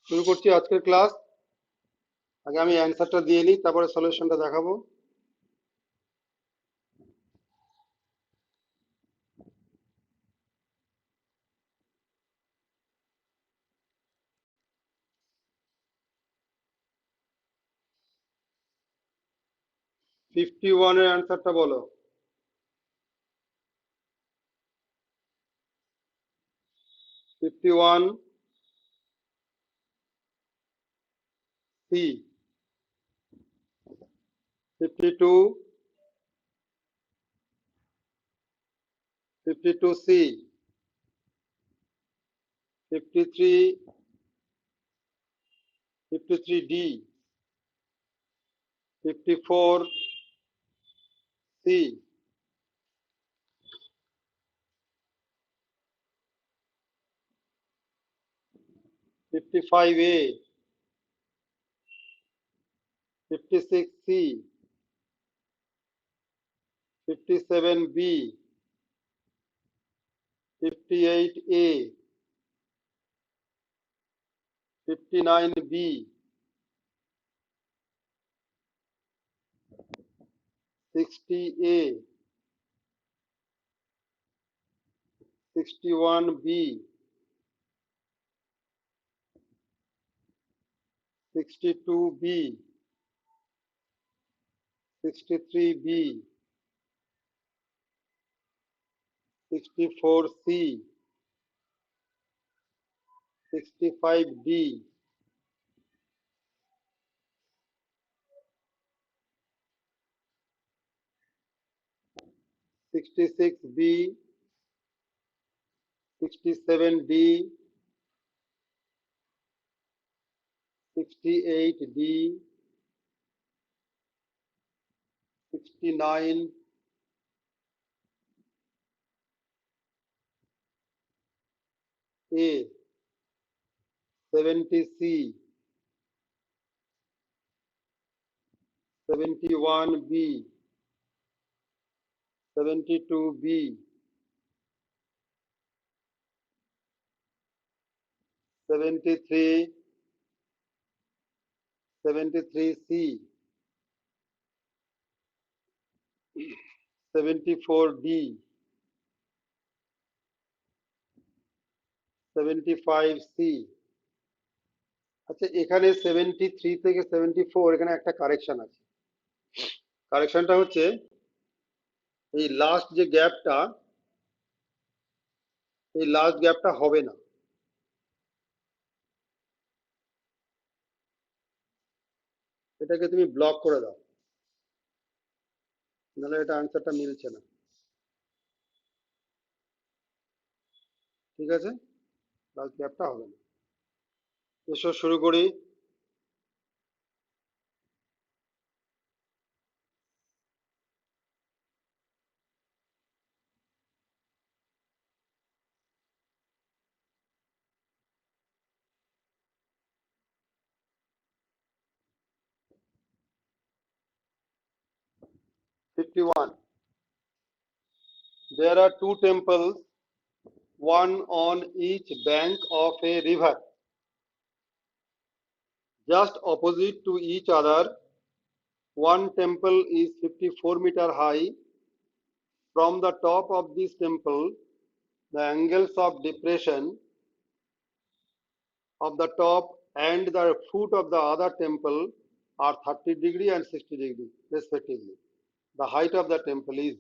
শুরু করছি আজকের ক্লাস। আগে আমি অ্যান্সারটা দিয়ে নিই, তারপরে সলিউশনটা দেখাবো। ফিফটি ওয়ানের অ্যান্সারটা বলো। 51 C, 52, 52 C, 53, 53 D, 54 C, 55 A, 56 C, 57 B, 58 A, 59 B, 60 A, 61 B, 62 B, 63 B, 64 C, 65 D, 66 B, 67 D, 68 D, 69 A, 70 C, 71 B, 72 B, 73, 73 C, 74 D, 75 C. আচ্ছা, এখানে 73 থেকে 74, এখানে একটা কারেকশন আছে। কারেকশনটা হচ্ছে এই লাস্ট যে গ্যাপটা, এই লাস্ট গ্যাপটা হবে না। এটাকে তুমি ব্লক করে দাও, নাহলে এটা আনসারটা মিলছে না। ঠিক আছে, লাস্ট গ্যাপটা হবে না। এসো শুরু করি। Fifty one, there are two temples, one on each bank of a river, just opposite to each other. One temple is 54-meter high. From the top of this temple, the angles of depression of the top and the foot of the other temple are 30 degree and 60 degree respectively. The height of the temple is,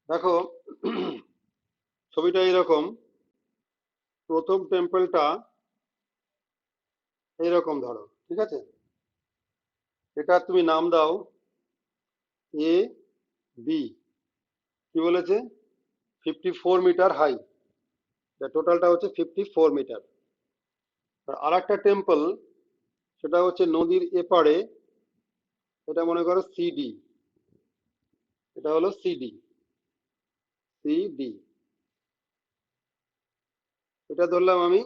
দেখো ছবিটা এইরকম। প্রথম টেম্পলটা এইরকম ধরো, ঠিক আছে? এটা তুমি নাম দাও এ বি। কি বলেছে? 54 মিটার হাই, টোটালটা হচ্ছে 54 মিটার। আর একটা টেম্পল, সেটা হচ্ছে নদীর এপারে, এটা মনে করো সিডি, এটা হলো সিডি, সিডি। এটা ধরলাম আমি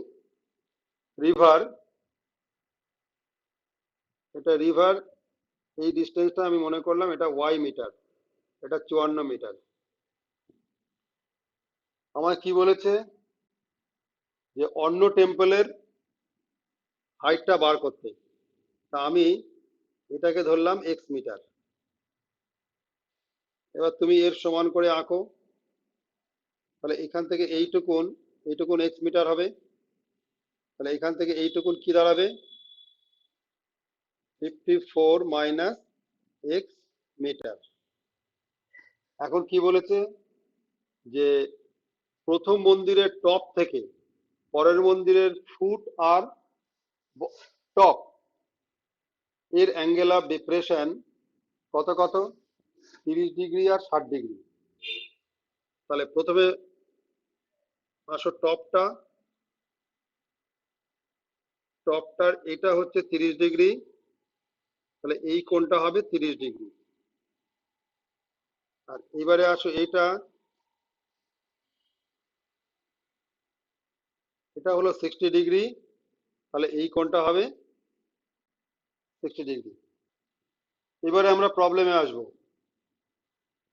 রিভার, এটা রিভার। এই ডিস্টেন্সটা আমি মনে করলাম এটা ওয়াই মিটার, এটা 54 মিটার। আমায় কি বলেছে? যে অন্য টেম্পলের হাইটটা বার করতে। তা আমি এটাকে ধরলাম এক্স মিটার। এবার তুমি এর সমান করে আঁকো। তাহলে এখান থেকে এইটুকুন এক্স মিটার হবে। তাহলে এখান থেকে এইটুকুন কি দাঁড়াবে? 54 মাইনাস এক্স মিটার। এখন কি বলেছে যে প্রথম মন্দিরের টপ থেকে পরের মন্দিরের ফুট আর টপ এর অ্যাঙ্গেল অফ ডিপ্রেশন কত কত? 30 ডিগ্রি আর 60 ডিগ্রি। তাহলে প্রথমে আসো টপটার এটা হচ্ছে 30 ডিগ্রি। তাহলে এই কোণটা হবে 30 ডিগ্রি। আর এবারে আসো এটা হলো 60 ডিগ্রি। তাহলে এই কোণটা হবে 60 ডিগ্রি। এবারে আমরা প্রবলেমে আসবো।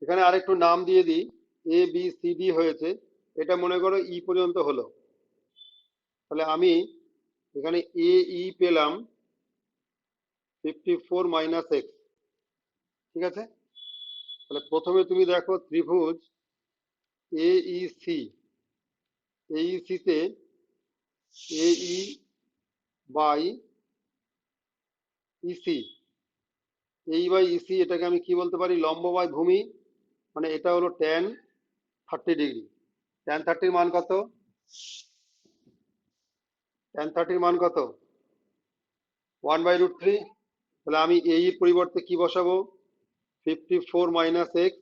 এখানে আরেকটু নাম দিয়ে দিই, এ বি সি ডি হয়েছে, এটা মনে করো ই পর্যন্ত হলো। তাহলে আমি এখানে এ ই পেলাম 54 মাইনাস এক্স। ঠিক আছে? তাহলে প্রথমে তুমি দেখো ত্রিভুজ এ ই সি, এইসি তে এ ই বাই ইসি, এই বাই ইসি এটাকে আমি কি বলতে পারি? লম্ব বাই ভূমি। মানে এটা হলো ট্যান 30 ডিগ্রি। ট্যান থার্টির মান কত? ট্যান থার্টির মান কত? 1/√3। তাহলে আমি এই পরিবর্তে কি বসাবো? 54 মাইনাস এক্স।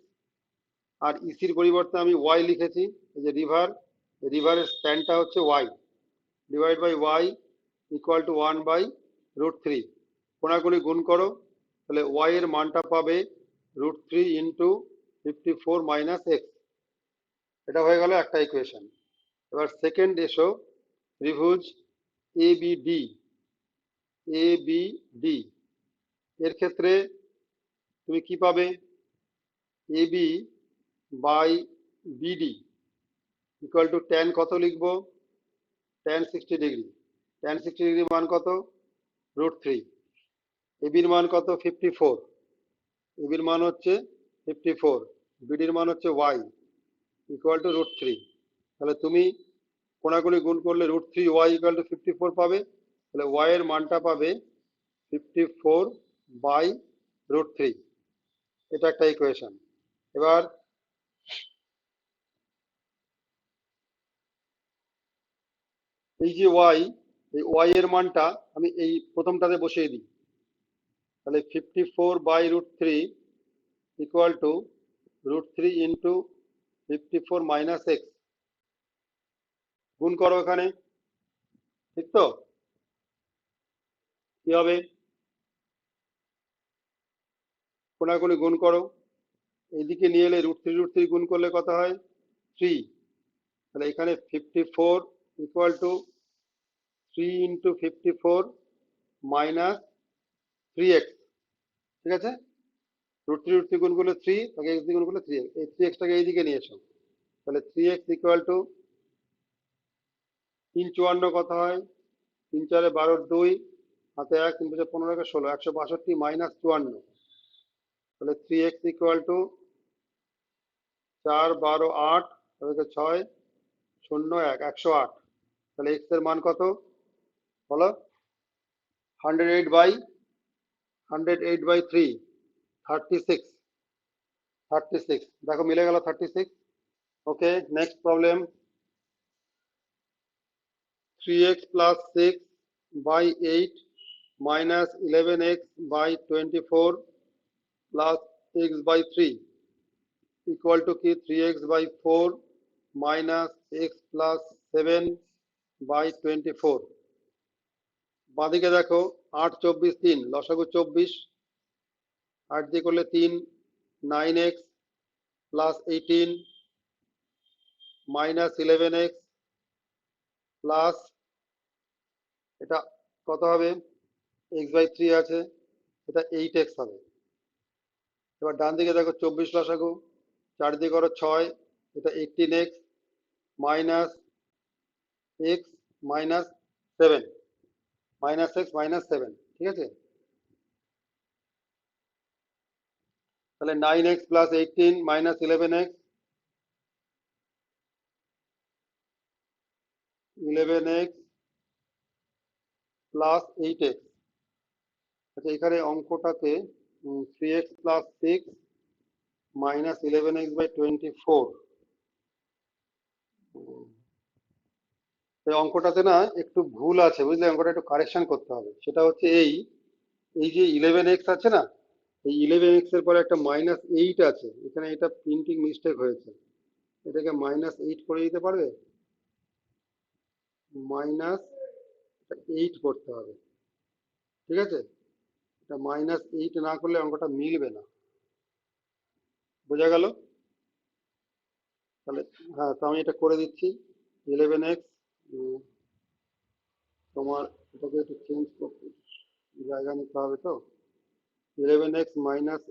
আর ইসির পরিবর্তে আমি ওয়াই লিখেছি। এই যে রিভারের স্প্যানটা হচ্ছে y, divide by y equal to 1/√3। কোনাকুনি গুণ করো, তাহলে ওয়াই এর মানটা পাবে √3 ইন্টু 54 মাইনাস এক্স। এটা হয়ে গেল একটা ইকুয়েশন। এবার সেকেন্ড এসো, ত্রিভুজ A B D, A B D এর ক্ষেত্রে তুমি কি পাবে? A B by BD equal to tan কত লিখবো? Tan 60 degree. ট্যান 60 ডিগ্রি মান কত? √3। এবির মান কত? 54। এবির মান হচ্ছে 54, বিডির মান হচ্ছে ওয়াই ইকুয়াল টু √3। তাহলে তুমি কোনাকুনি গুণ করলে √3 ওয়াই ইকুয়াল টু 54 পাবে। তাহলে ওয়াই এর মানটা পাবে 54 বাই √3। এটা একটা ইকুয়েশন। এবার এই যে ওয়াই, এই ওয়াই এর মানটা আমি এই প্রথমটাতে বসিয়ে দিই। তাহলে 54 by √3 equal to √3 into 54 minus x. গুণ করো এখানে, ঠিক তো? কি হবে? কোনাকুনি গুণ করো, এইদিকে নিয়ে এলে √3 গুণ করলে কত হয়? 3। তাহলে এখানে 54 equal to 3 into 54 minus 3x। ঠিক আছে? √3 গুণ করলে 3, তাকে x দিয়ে গুণ করলে 3x, এই 3xটাকে এইদিকে নিয়ে এসো। তাহলে 3x ইকুয়াল টু 3×54 কত হয়? 3×4 12, 2 হাতে 1, 3×5 15, 16, 162 মাইনাস 54। তাহলে 3x ইকুয়াল টু 4 12 8, তাহলে 6 0 1, 108। তাহলে x এর মান কত বলো? 108/3, 36। 36 দেখো মিলে গেল 36। ওকে, next problem. 3x plus 6 by 8 minus 11x by 24 plus x by 3 equal to কি? 3x by 4 minus x plus 7 by 24। বাঁদিকে দেখো 8 24 3, লসাগু 24। 8 দিয়ে করলে 3, 9x plus 18 minus 11x plus এটা কত হবে? x বাই 3 আছে, এটা 8x হবে। এবার ডান দিকে দেখো 24 লসাগু, 4 দিয়ে করো 6, এটা 18x minus x minus 7। Minus x minus seven, ঠিক আছে? তাহলে 9x plus 18 minus 11x, 11x plus 8x। আচ্ছা, এখানে অঙ্কটাতে 3x plus 6 minus 11x by 24। এই অঙ্কটাতে না একটু ভুল আছে, বুঝলে? অঙ্কটা একটু কারেকশন করতে হবে। সেটা হচ্ছে এই এই যে 11x আছে না, এই 11x এর পরে একটা মাইনাস 8 আছে, এখানে এটা প্রিন্টিং মিস্টেক হয়েছে। এটাকে মাইনাস 8 করে দিতে পারবে? মাইনাস 8 করতে হবে, ঠিক আছে? এটা মাইনাস 8 না করলে অঙ্কটা মিলবে না। বোঝা গেল? তাহলে হ্যাঁ, তো আমি এটা করে দিচ্ছি। 11x, তোমার এটাকে একটু চেঞ্জ করতে জায়গা নিতে হবে তো। 11x মাইনাস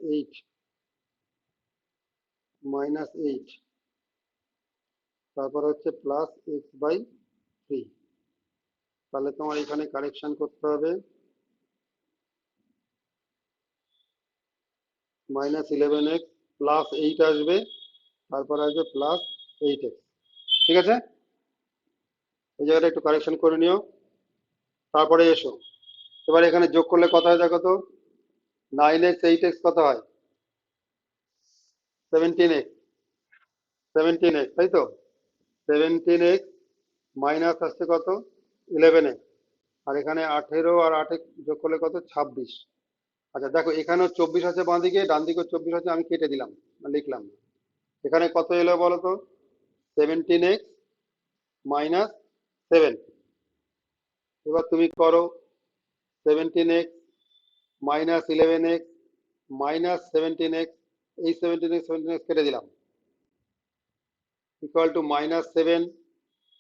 এইট, তারপর হচ্ছে প্লাস এক্স বাই 3। তাহলে তোমার এখানে কারেকশন করতে হবে, -11x প্লাস 8 আসবে, তারপর আসবে প্লাস 8x, ঠিক আছে? এই জায়গাটা একটু কারেকশন করে নিও, তারপরে এসো। এবার এখানে যোগ করলে কত হয় দেখো তো। 9x 8x কত হয়? 17x, 17x, তাই তো? 17x মাইনাস আসছে কত? 11x। আর এখানে 18 আর 8 যোগ করলে কত? 26। আচ্ছা দেখো, এখানেও 24 আছে বাঁ দিকে, ডান দিকেও 24 আছে, আমি কেটে দিলাম, লিখলাম না। এখানে কত এলো বলো তো? 17x minus 7। এবার তুমি করো, 17x minus 11x minus 17x, এই 17x কেটে দিলাম, ইকুয়াল টু -7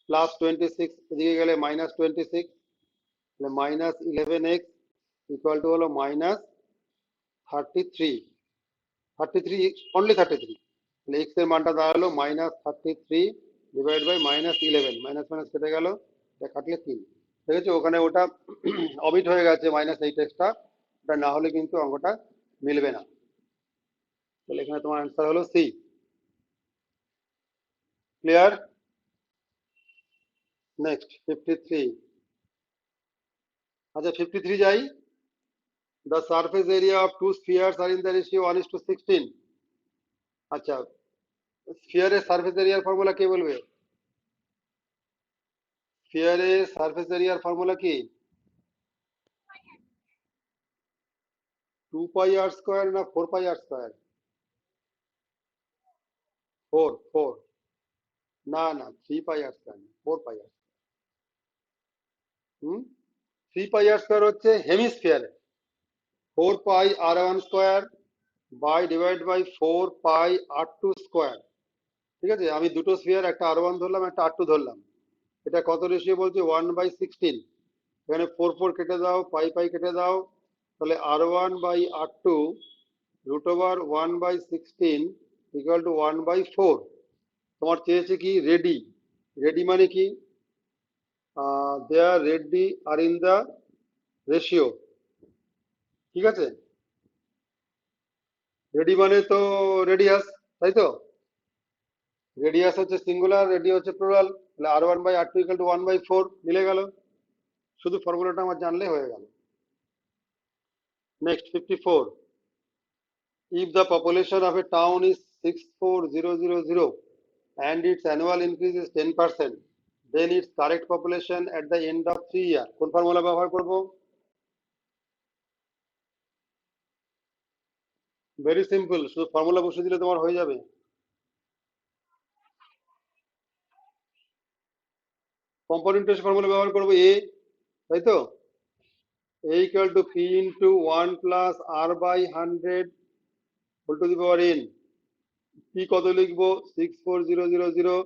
প্লাস 26, এদিকে গেলে -26, তাহলে -11x ইকুয়াল টু হলো -33, 33, অনলি 33। তাহলে এক্স এর মানটা দাঁড়ালো -33 ডিভাইড বাই -11, মাইনাস মাইনাস কেটে গেল, এটা কাটলে 3। ঠিক আছে? ওখানে ওটা অমিট হয়ে গেছে -8xটা, ওটা না হলে কিন্তু অঙ্কটা মিলবে না। তাহলে এখানে তোমার অ্যান্সার হলো সি। ক্লিয়ার? নেক্সট 53। আচ্ছা 53 যাই। The surface area of two spheres are in the ratio 1:16। আচ্ছা, স্ফিয়ারের সারফেস এরিয়ার ফর্মুলা কে বলবে? স্ফিয়ারের সারফেস এরিয়ার ফর্মুলা কি? 2πr² না 4πr²? 4, না না, 3πr², 4πr। হুম, 3πr² হচ্ছে হেমিস্ফিয়ারে, 4πr1² by divide by 4πr2²। ঠিক আছে? আমি দুটো স্ফিয়ার, একটা r1 ধরলাম, একটা r2 ধরলাম। এটা কত রেশিও বলছে? 1/16। এখানে 4 কেটে দাও, পাই কেটে দাও, তাহলে r1/r2 √1/16 ইকুয়াল টু 1/4। তোমার চেয়েছে কি? রেডি। রেডি মানে কি? Their radii are in the ratio, ঠিক আছে? রেডি মানে তো রেডিয়াস, তাই তো? রেডিয়াস হচ্ছে সিঙ্গুলার, রেডি হচ্ছে প্লুরাল, তাহলে r1/r2 ইকুয়াল টু 1/4, মিলে গেল। শুধু ফর্মুলাটা আমার জানলে হয়ে গেল। Next 54। If the population of a town is 64000 and its annual increase is 10%, then its correct population at the end of 3 years, কোন ফর্মুলা ব্যবহার করব? ভেরি সিম্পল, শুধু ফর্মুলা বসে দিলে তোমার হয়ে যাবে। কম্পোনেন্ট টেস্ট ফর্মুলা ব্যবহার করব, এ, তাই তো? a equal to p into 1 plus r/100 whole to the power n। p কত লিখবো? 64000,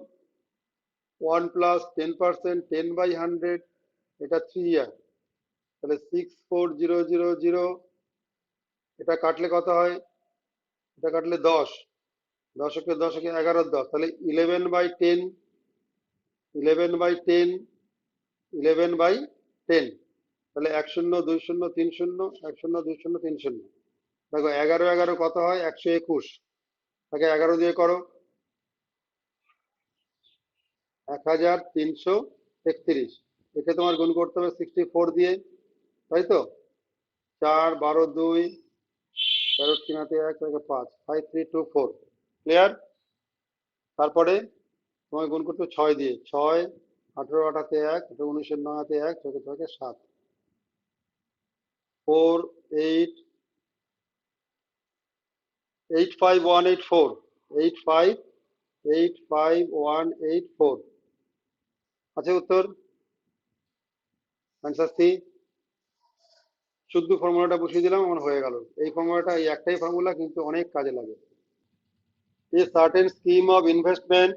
1 plus 10%, 10/100, এটা 3 ইয়ার, তাহলে 64000, এটা কাটলে কত হয়? এটা কাটলে 10, 10 11 10, তাহলে 11/10, 11/10, 11/10, তাহলে 1 0 2 0 3 0 1 0 2 0 3 0। দেখো 11 11 কত হয়? 121। তাকে 11 দিয়ে করো, 1331। একে তোমার গুণ করতে হবে 64 দিয়ে, তাই তো? 4 12 2 13 3 হাতে 1 5 5 3 2 4। ক্লিয়ার? তারপরে তোমায় গুণ করতে 6 দিয়ে, 6 18 8 হাতে 1 19 9 হাতে 1 6 6 7 4 8 85184 8585184 আছে উত্তর? Answer C. শুদ্ধ ফর্মুলাটা বসিয়ে দিলাম, আমার হয়ে গেল। এই ফর্মুলাটা, এই একটাই ফর্মুলা, কিন্তু অনেক কাজে লাগে। A certain scheme of investment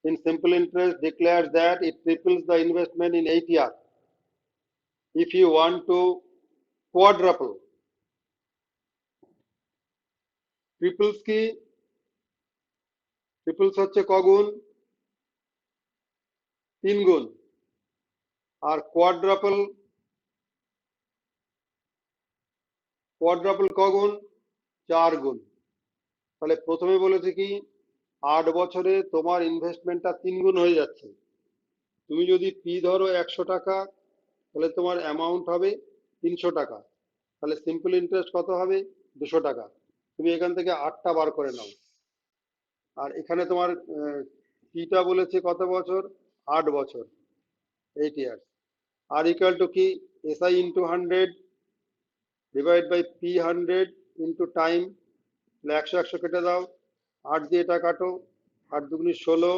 in simple interest declares that it triples the investment in 8 years. If you want to quadruple, ট্রিপলস কি? ট্রিপলস হচ্ছে কগুণ? 3 গুণ। আর কোয়াড্রাপল, কোয়াড্রাপল কগুণ? 4 গুণ। তাহলে প্রথমে বলেছে কি 8 বছরে তোমার ইনভেস্টমেন্টটা 3 গুণ হয়ে যাচ্ছে। তুমি যদি পি ধরো 100 টাকা, তাহলে তোমার অ্যামাউন্ট হবে 300 টাকা। তাহলে সিম্পল ইন্টারেস্ট কত হবে? 200 টাকা। তুমি এখান থেকে 8টা বার করে নাও। আর এখানে তোমার পিটা বলেছে কত বছর? 8 বছর, 8 ইয়ার্স। আর ইকুয়াল টু কি? SI into 100 divide by P 100 into time. 100 100 কেটে দাও, 8 দিয়ে এটা কাটো, 8 দুগুনি 16,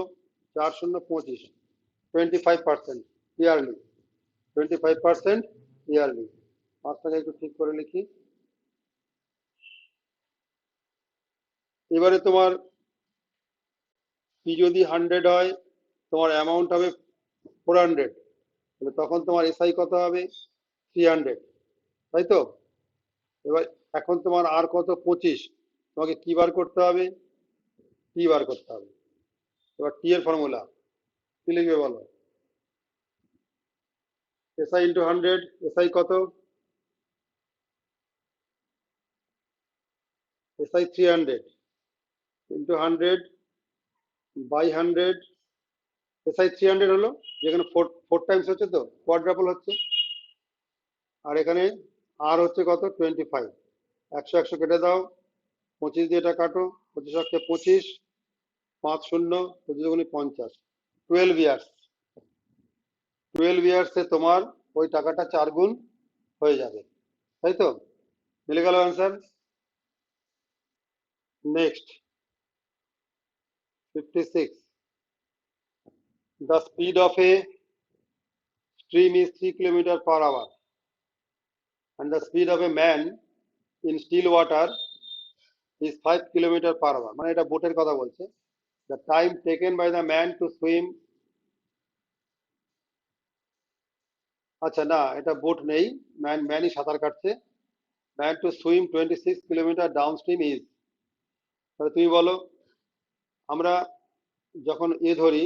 4 0 25, 25% ইয়ারলি, 25% ইয়ারলি। মার্কটাকে একটু ঠিক করে লিখি। এবারে তোমার পি যদি 100 হয়, তোমার অ্যামাউন্ট হবে 400, তাহলে তখন তোমার এসআই কত হবে? 300, তাই তো? এবার এখন তোমার আর কত? 25। তোমাকে কি বার করতে হবে? টি বার করতে হবে। এবার টি এর ফর্মুলা কি লিখবে বলো? এসআই ইন্টু 100, এসআই কত? SI 300 into 100 by 100। এসআই 300 হলো, যেখানে 4 টাইমস হচ্ছে, তো কোয়াড্রাপল হচ্ছে। আর এখানে আর হচ্ছে কত? 25। 100 100 কেটে দাও, 25 দিয়ে এটা কাটো, 25 100 25, 5 0 25 দুগুনি 50, 12 ইয়ার্স। 12 ইয়ার্সে তোমার ওই টাকাটা 4 গুণ হয়ে যাবে, তাই তো? মিলে গেল answer. Next 56, the speed of a stream is 3 kilometer per hour and the speed of a man in still water is 5 kilometer per hour। মানে এটা বোটের কথা বলছে। the time taken by the man to swim, আচ্ছা না, এটা boat নেই, ম্যানই সাঁতার কাটছে। Man to swim 26 kilometre downstream is. তাহলে তুমি বলো, আমরা যখন ধরি,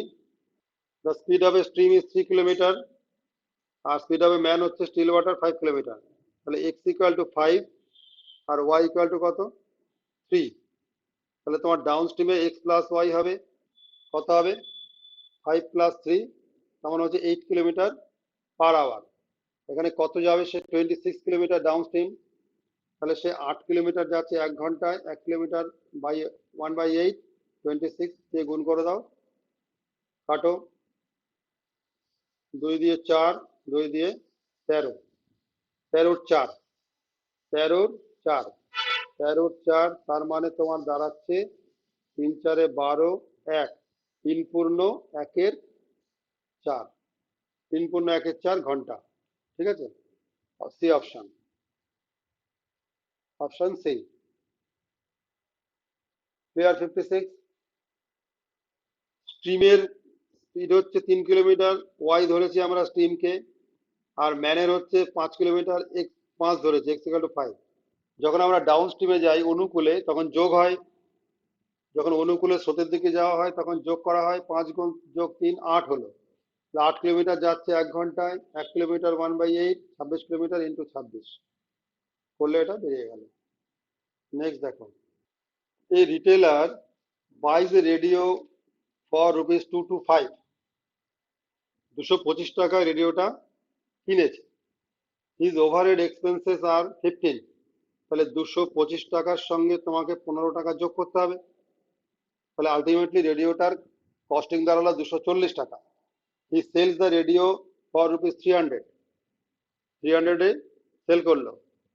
the speed of a stream is 3 kilometre, আর স্পিড অফ এ ম্যান হচ্ছে স্টিল ওয়াটার 5 কিলোমিটার। তাহলে এক্স ইকুয়াল টু 5 আর ওয়াই ইকুয়াল টু কত? 3। তাহলে তোমার ডাউন স্ট্রিমে এক্স প্লাস ওয়াই হবে কত? হবে 5 প্লাস 3, তার মানে হচ্ছে 8 কিলোমিটার পার আওয়ার। এখানে কত যাবে? সে 26 কিলোমিটার ডাউন স্ট্রিম, তাহলে সে 8 কিলোমিটার যাচ্ছে 1 ঘন্টায়। 1 কিলোমিটার বাই 1/8, 26 দিয়ে গুণ করে দাও, কাটো, 2 দিয়ে 4, 2 দিয়ে 13, 13 4, 13 4, 13 4, তার মানে তোমার দাঁড়াচ্ছে 3 4 12, 1, 3 পূর্ণ 1 4, 3 পূর্ণ 1 4 ঘন্টা। ঠিক আছে? C option, option C. Clear? 56। স্ট্রিমের স্পিড হচ্ছে 3 কিলোমিটার, ওয়াই ধরেছি আমরা স্ট্রিমকে, আর ম্যানের হচ্ছে 5 কিলোমিটার, এক্স 5 ধরেছে, এক্স ইকুয়াল টু 5। যখন আমরা ডাউন স্ট্রিমে যাই অনুকূলে, তখন যোগ হয়। যখন অনুকূলে স্রোতের দিকে যাওয়া হয়, তখন যোগ করা হয়। 5 গুণ যোগ 3 8 হলো। 8 কিলোমিটার যাচ্ছে 1 ঘন্টায়, 1 কিলোমিটার 1/8, 26 কিলোমিটার ইন্টু 26 করলে এটা বেরিয়ে গেল। নেক্সট দেখো, এই retailer buys a radio for rupees 225, 225 টাকায় রেডিওটা কিনেছে। হিজ ওভারহেড এক্সপেন্সেস আর 15, তাহলে 225 টাকার সঙ্গে তোমাকে 15 টাকা যোগ করতে হবে। তাহলে আলটিমেটলি রেডিওটার কস্টিং দাঁড়ালো 240 টাকা। He sells the radio for rupees 300, 300-এ সেল করলো।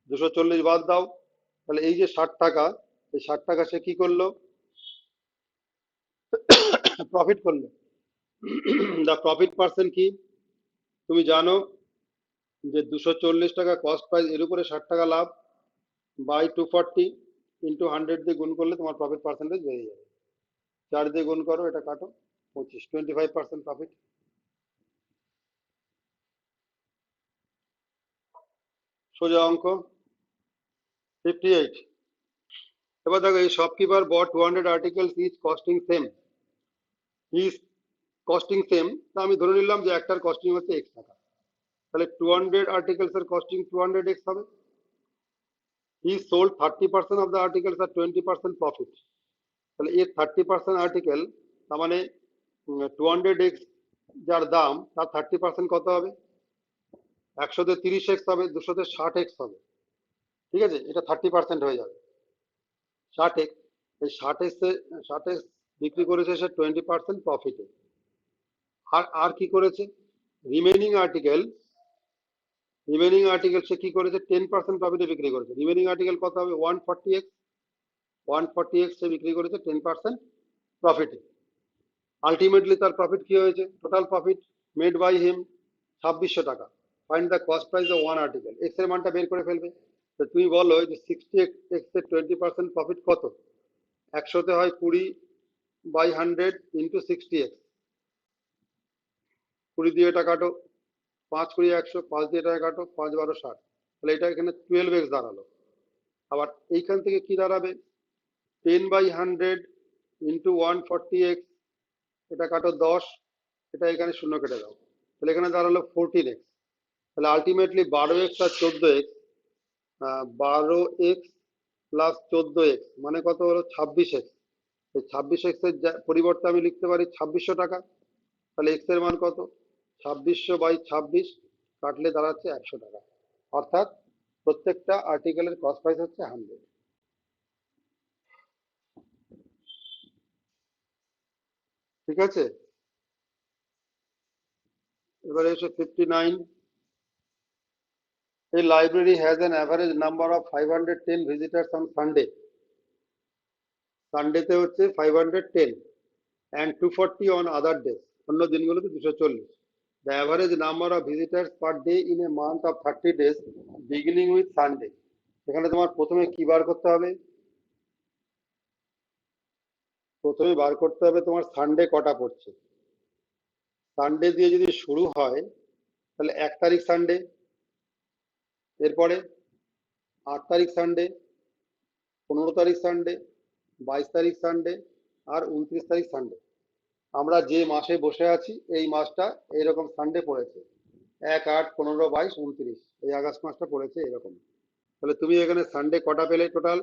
240 বাদ দাও, তাহলে এই যে 60 টাকা, এই 60 টাকা সে কি করলো? প্রফিট করলো। দ্য প্রফিট পার্সেন্ট কি তুমি জানো যে 240 টাকা কস্ট প্রাইস, এর উপরে 60 টাকা লাভ, বাই 240 ইন্টু 100 দিয়ে গুণ করলে তোমার প্রফিট পার্সেন্টেজ বেরিয়ে যাবে। 4 দিয়ে গুণ করো, এটা কাটো, 25, 25% প্রফিট। সোজা অঙ্ক। 58। এবার দেখো, এই shopkeeper bought 200 articles, is costing same, is costing same, তা আমি ধরে নিলাম যে একটার কস্টিং হচ্ছে x টাকা, তাহলে 200 আর্টিকেলস এর কস্টিং 200x হবে। He sold 30% of the articles আর 20% প্রফিট, তাহলে এর 30% আর্টিকেল, তার মানে 200x যার দাম, তার 30% কত হবে? 100-তে 30x হবে, 200-তে 60x হবে। ঠিক আছে, এটা 30% হয়ে যাবে। 60x, এই 60x বিক্রি করেছে সে 20% প্রফিটে। আর আর কি করেছে? রিমেনিং আর্টিকেল, রিমেনিং আর্টিকেল সে কি করেছে? 10% প্রফিটে বিক্রি করেছে। রিমেনিং আর্টিকেল কত হবে? 140x, 140x সে বিক্রি করেছে 10% প্রফিটে। আলটিমেটলি তার প্রফিট কি হয়েছে? Total profit made by him 2600 টাকা। Find the cost price of one article, x এর মানটা বের করে ফেলবে। তো তুমি বলো যে 60x এর 20% প্রফিট কত? 100-তে হয় 20/100 ইন্টু 60x, 20 দিয়ে এটা কাটো, 5 20 100, 5 দিয়ে এটা কাটো, 5 12 60, তাহলে এটা এখানে 12x দাঁড়ালো। আবার এইখান থেকে কি দাঁড়াবে? 10/100 ইন্টু 140x, এটা কাটো 10, এটা এখানে শূন্য কেটে দাও, তাহলে এখানে দাঁড়ালো 14x। তাহলে আলটিমেটলি 12x আর 14x, 12x প্লাস 14x মানে কত হলো? 26x। এই 26x এর পরিবর্তে আমি লিখতে পারি 2600 টাকা। তাহলে x এর মান কত? 2600/26 কাটলে দাঁড়াচ্ছে 100 টাকা। অর্থাৎ প্রত্যেকটা আর্টিকেলের কস্ট প্রাইস হচ্ছে 100। ঠিক আছে, এবারে এসে 59। A library has an average number of 510 visitors on Sunday. সানডেতে হচ্ছে 510 and 240 on other days, অন্য দিনগুলোতে 240। The average number of visitors per day in a month of 30 days beginning with Sunday. এখানে তোমার প্রথমে কি বার করতে হবে? প্রথমে বার করতে হবে তোমার সানডে কটা পড়ছে। সানডে দিয়ে যদি শুরু হয় তাহলে 1 তারিখ সানডে, এরপরে 8 তারিখ সানডে, 15 তারিখ সানডে, 22 তারিখ সানডে, আর 29 তারিখ সানডে। আমরা যে মাসে বসে আছি এই মাসটা এইরকম সানডে পড়েছে, 1 8 15 22 29, এই আগস্ট মাসটা পড়েছে এরকম। তাহলে তুমি এখানে সানডে কটা পেলে? টোটাল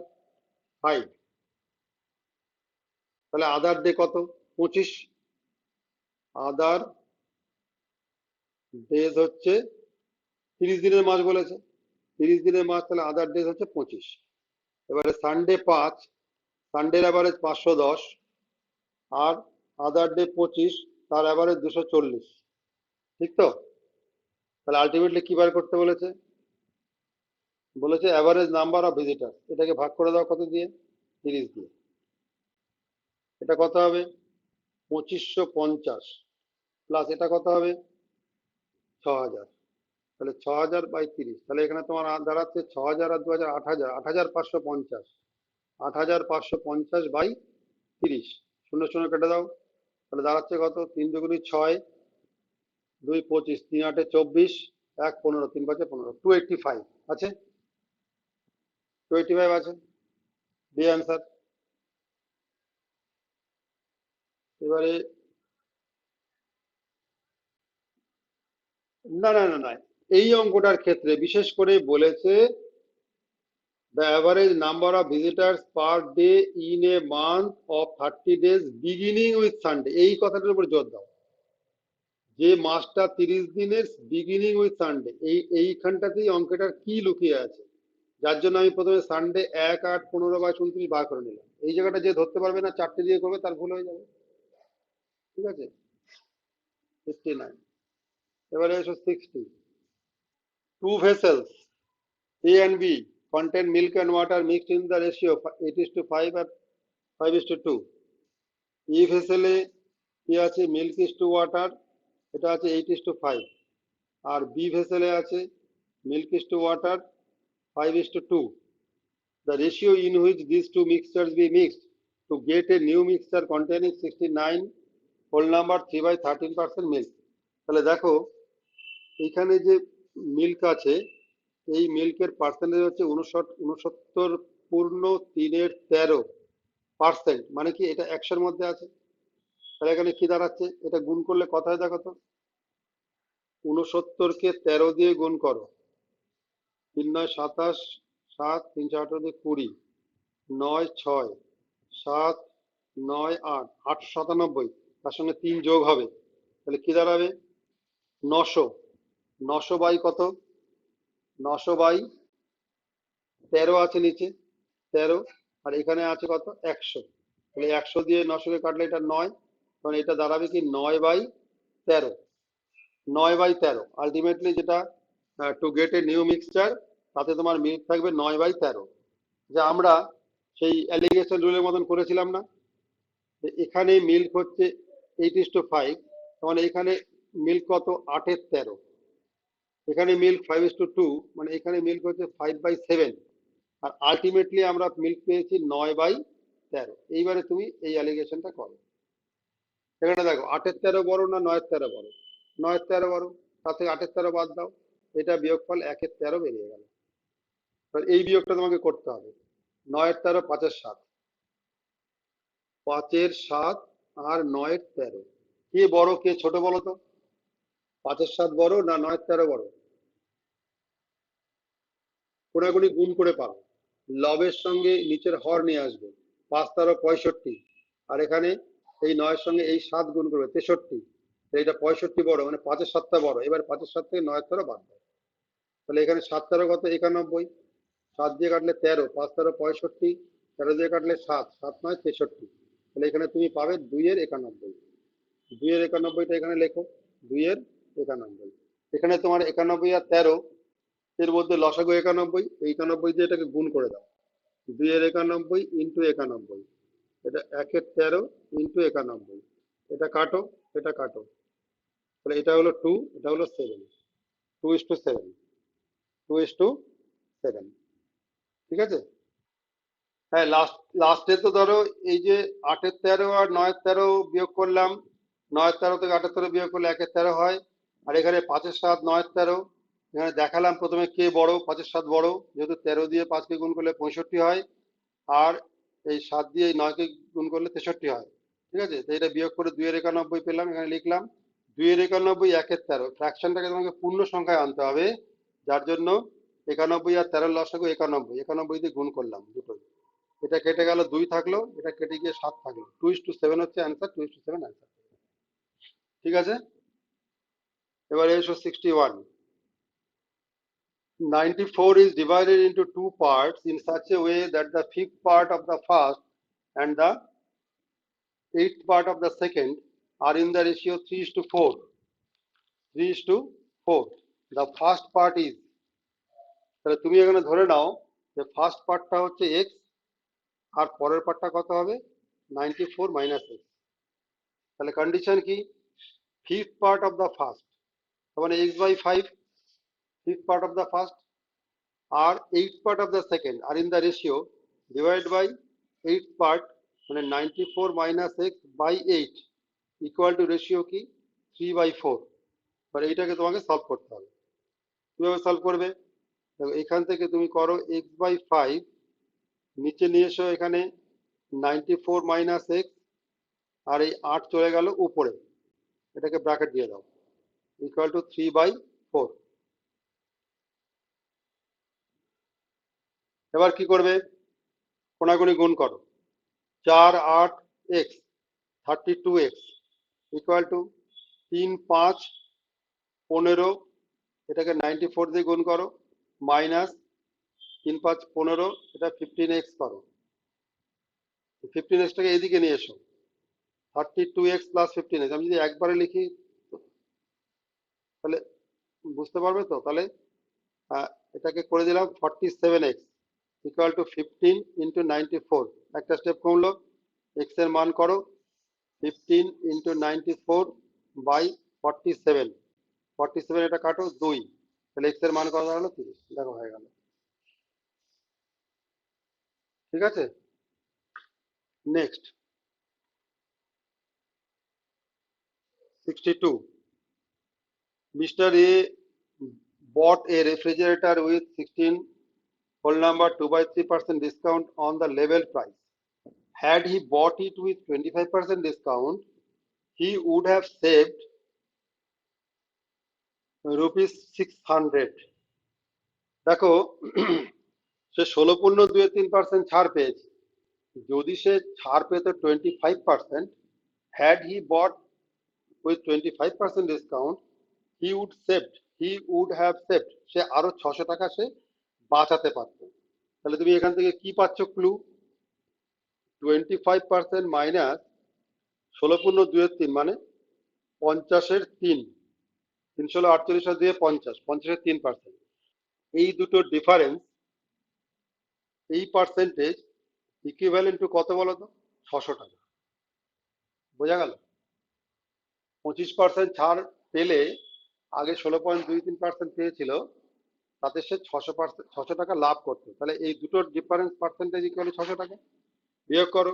5। তাহলে আদার ডে কত? 25। আদার ডেজ হচ্ছে 30 দিনের মাস বলেছে, 30 দিনের মাস, তাহলে আদার ডেজ হচ্ছে 25। এবারে সানডে 5, সানডের অ্যাভারেজ 510, আর আদার ডে 25, তার অ্যাভারেজ 240। ঠিক তো? তাহলে আলটিমেটলি কি বার করতে বলেছে? বলেছে অ্যাভারেজ নাম্বার অফ ভিজিটার, এটাকে ভাগ করে দাও কত দিয়ে? 30 দিয়ে। এটা কত হবে? 2550 প্লাস এটা কত হবে? 6000। তাহলে 6000/30, তাহলে এখানে তোমার দাঁড়াচ্ছে 6000 আর 2000 8000, 8550, 8550/30, শূন্য শূন্য কেটে দাও, তাহলে দাঁড়াচ্ছে কত? 3 দুগুণি 6, 2 25, 3 8 24, 1 15, 3 5 15, 285 আছে, 285 আছে, দিয়ে অ্যান্সার। এবারে না না না না, এই অঙ্কটার ক্ষেত্রে বিশেষ করে বলেছে the average number of visitors per day in a month of 30 days beginning with Sunday, এই কথাটার উপর জোর দাও যে মাসটা 30 দিনের বিগিনিং উইথ সানডে, এইখানটাতেই অঙ্কটার কি লুকিয়ে আছে, যার জন্য আমি প্রথমে সানডে 1, 8, 15, 22, 29 বার করে নিলাম। এই জায়গাটা যে ধরতে পারবে না 4টে দিয়ে করবে তার ভুল হয়ে যাবে। ঠিক আছে, 59। এবারে এসো 60। Two vessels A and B contain milk and water mixed in the ratio 8:5 আর 5:2। এই ভেসেলে কি আছে, মিল্ক ইস টু ওয়াটার, এটা আছে 8:5, আর বি ভেসেলে আছে milk is to water 5:2। The ratio in which these two mixtures be mixed to get a new mixture containing 69 whole number 3/13% milk। তাহলে দেখো এইখানে যে মিল্ক আছে, এই মিল্কের পার্সেন্টেজ হচ্ছে 69.313%, মানে কি এটা 100-এর মধ্যে আছে। তাহলে এখানে কি দাঁড়াচ্ছে, এটা গুণ করলে কত হয় দেখো তো, 69কে 13 দিয়ে গুণ করো, 3×9 = 27, 7, 3×4 = 20, 9, 6, 7, 9, 8, 897, তার সঙ্গে 3 যোগ হবে, তাহলে কি দাঁড়াবে 900। 900 বাই কত, 900/13 আছে নিচে 13, আর এখানে আছে কত 100, তাহলে 100 দিয়ে 900কে কাটলে এটা 9, তখন এটা দাঁড়াবে কি 9/13। 9/13 আলটিমেটলি যেটা to get a new mixture, তাতে তোমার মিল্ক থাকবে 9/13, যা আমরা সেই অ্যালিগেশন রুলের মতন করেছিলাম না, এখানে মিল্ক হচ্ছে 8:5, মানে এখানে মিল্ক কত 8/13, এখানে মিল্ক 5:2, মানে এখানে মিল্ক হচ্ছে 5/7, আর আলটিমেটলি আমরা মিল্ক পেয়েছি 9/13। এইবারে তুমি এই অ্যালিগেশনটা করো। এখানে দেখো 8/13 বড় না 9/13 বড়, 9/13 বড়, তার থেকে 8/13 বাদ দাও, এটা বিয়োগফল 1/13 বেরিয়ে গেল। এই বিয়োগটা তোমাকে করতে হবে, 9/13 5/7, 5/7 আর 9/13, কে বড় কে ছোট বলো তো, 5/7 বড় না 9/13 বড়, কোনাগুনি গুণ করে পাবো, লবের সঙ্গে নিচের হর নিয়ে আসবে, 5×13 65, আর এখানে এই 9-এর সঙ্গে এই 7 গুণ করবে 63, এইটা 65 বড়, মানে 5/7টা বড়। এবার 5/7 থেকে 9/13 বাদ দেয়, তাহলে এখানে 7/13 কত 91, 7 দিয়ে কাটলে 13, 5×13 65, 13 দিয়ে কাটলে 7, 7×9 63, তাহলে এখানে তুমি পাবে 2/91। 2/91টা এখানে লেখো, 2/91। এখানে তোমার 91 আর 13 এর মধ্যে লসাগু 91, 91 দিয়ে এটাকে গুণ করে দাও, 2/91 ইন্টু 91, এটা 1/13 ইন্টু 91, এটা কাটো, এটা কাটো, তাহলে এটা হলো 2, এটা হলো 7, 2:7, 2:7। ঠিক আছে, হ্যাঁ লাস্টে তো ধরো এই যে 8/13 আর 9/13 বিয়োগ করলাম, 9/13 থেকে 8/13 বিয়োগ করলে 1/13 হয়, আর এখানে 5/7 9/13, এখানে দেখালাম প্রথমে কে বড়, 5/7 বড়, যেহেতু 13 দিয়ে 5কে গুণ করলে 65 হয়, আর এই 7 দিয়ে এই 9কে গুণ করলে 63 হয়। ঠিক আছে, তো এটা বিয়োগ করে 2/91 পেলাম, এখানে লিখলাম 2/91 1/13, ফ্র্যাকশনটাকে তোমাকে পূর্ণ সংখ্যায় আনতে হবে, যার জন্য 91 আর 13 লসাগু 91, 91 দিয়ে গুণ করলাম দুটো, এটা কেটে গেল 2 থাকলো, এটা কেটে গিয়ে 7 থাকলো, 2:7 হচ্ছে অ্যান্সার, 2:7 অ্যান্সার। ঠিক আছে, এবারে এসো 61। 94 is divided into two parts in such a way that the fifth part of the first and the eighth part of the second are in the ratio 3:4, 3:4। The first part is, তাহলে তুমি এখানে ধরে নাও যে first পার্টটা হচ্ছে x, আর পরের পার্টটা কত হবে 94 - x, তাহলে কন্ডিশন কি, fifth part of the first, মানে x/5, fifth part of the first আর eight part of the second আর in the ratio divide by eight part, মানে 94 - x/8 ইকুয়াল টু রেশিও কি 3/4। এবার এইটাকে তোমাকে সলভ করতে হবে। কিভাবে সলভ করবে, দেখো এখান থেকে তুমি করো x/5, নিচে নিয়ে এসো এখানে 94 - x, আর এই 8 চলে গেল উপরে, এটাকে ব্র্যাকেট দিয়ে দাও, ইকুয়াল টু 3/4। 4। এবার কি করবে, কোনাগুনি গুণ করো, 4 8 x 32x ইকুয়াল টু 3 5 15, এটাকে 94 দিয়ে গুণ করো, মাইনাস 3 5 15, এটা 15x করো, 15xটাকে এইদিকে নিয়ে এসো, 32x প্লাস 15x। আমি যদি একবারে লিখি তাহলে বুঝতে পারবে তো, তাহলে এটাকে করে দিলাম 47x ইকুয়াল টু 15 ইন্টু 94, একটা স্টেপ কমলো, x এর মান করো 15 ইন্টু 94 বাই 47, 47 এটা কাটো 2, তাহলে x এর মান কত দাঁড়ালো 30। দেখো হয়ে গেল, ঠিক আছে। Next 62, Mr. A bought a refrigerator with 16 whole number 2/3% discount on the label price. Had he bought it with 25% discount, he would have saved rupees 600. দেখো সে 16.23% ছাড় পেয়েছে, যদি সে ছাড় পেত 25%, had he bought with 25% discount, he would have saved, সে আরো 600 টাকা সে বাঁচাতে পারত। তাহলে তুমি এখান থেকে কি পাচ্ছ ক্লু, 25% মাইনাস 16.23 মানে 50-এর 3, 3 হলো 48 আর 2 50, 50-এর 3%, এই দুটো ডিফারেন্স, এই পার্সেন্টেজ ইকুইভ্যালেন্ট টু কত বলো তো, 600 টাকা। বোঝা গেল, 25% ছাড় পেলে আগে 16.23% পেয়েছিল, তাতে সে 600 টাকা লাভ করতো। তাহলে এই দুটোর ডিফারেন্স পার্সেন্টেজ ইকুয়াল 600 টাকা। বিয়োগ করো,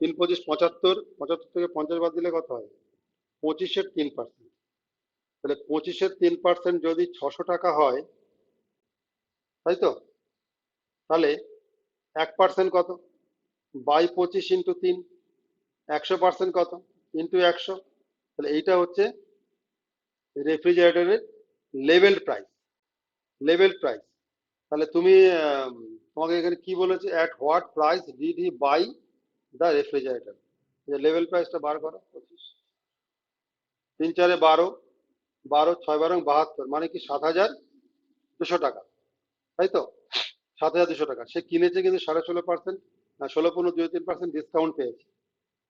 3 25 75, 75 থেকে 50 বাদ দিলে কত হয়, 25-এর 3%। তাহলে 25-এর 3% যদি 600 টাকা হয়, তাই তো, তাহলে 1% কত, বাই 25 ইন্টু 3, 100% কত, ইন্টু 100। তাহলে এইটা হচ্ছে রেফ্রিজারেটরের লেভেল প্রাইস, লেভেল প্রাইস। তাহলে তুমি তোমাকে এখানে কি বলেছে, at what price did he buy the refrigerator, level প্রাইসটা বার করো, 25, 3 4 12, 12 6 12 72, মানে কি 7,200 টাকা, তাই তো, 7,200 টাকা সে কিনেছে, কিন্তু 16.5%, 16.23% ডিসকাউন্ট পেয়েছে।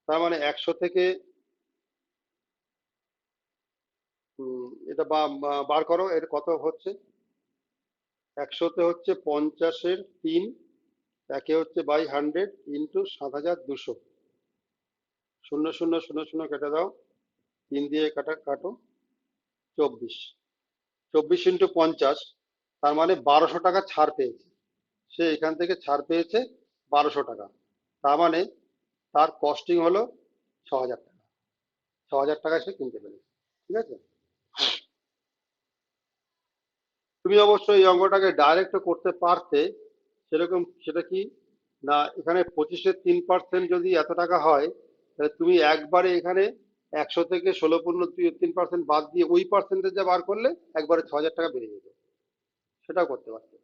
তার মানে 100 থেকে এটা বার করো, এর কত হচ্ছে, 100-তে হচ্ছে 50-এর 3, একে হচ্ছে বাই 100 ইন্টু 7,200, 0 0 0 0 কেটে দাও, 3 দিয়ে কাটো 24, 24 ইন্টু 50, তার মানে 1200 টাকা ছাড় পেয়েছে, সে এখান থেকে ছাড় পেয়েছে 1200 টাকা। তার মানে তার কস্টিং হলো 6,000 টাকা, 6,000 টাকায় সে কিনতে পেরেছে, ঠিক আছে। তুমি অবশ্যই এই অঙ্কটাকে ডাইরেক্ট করতে পারতে, সেরকম, সেটা কি না, এখানে 25-এর 3% যদি এত টাকা হয়, তাহলে তুমি একবারে এখানে 100 থেকে 16.3% বাদ দিয়ে ওই পার্সেন্টেজ যা বার করলে একবারে 6,000 টাকা বেড়ে যেত, সেটাও করতে পারতে।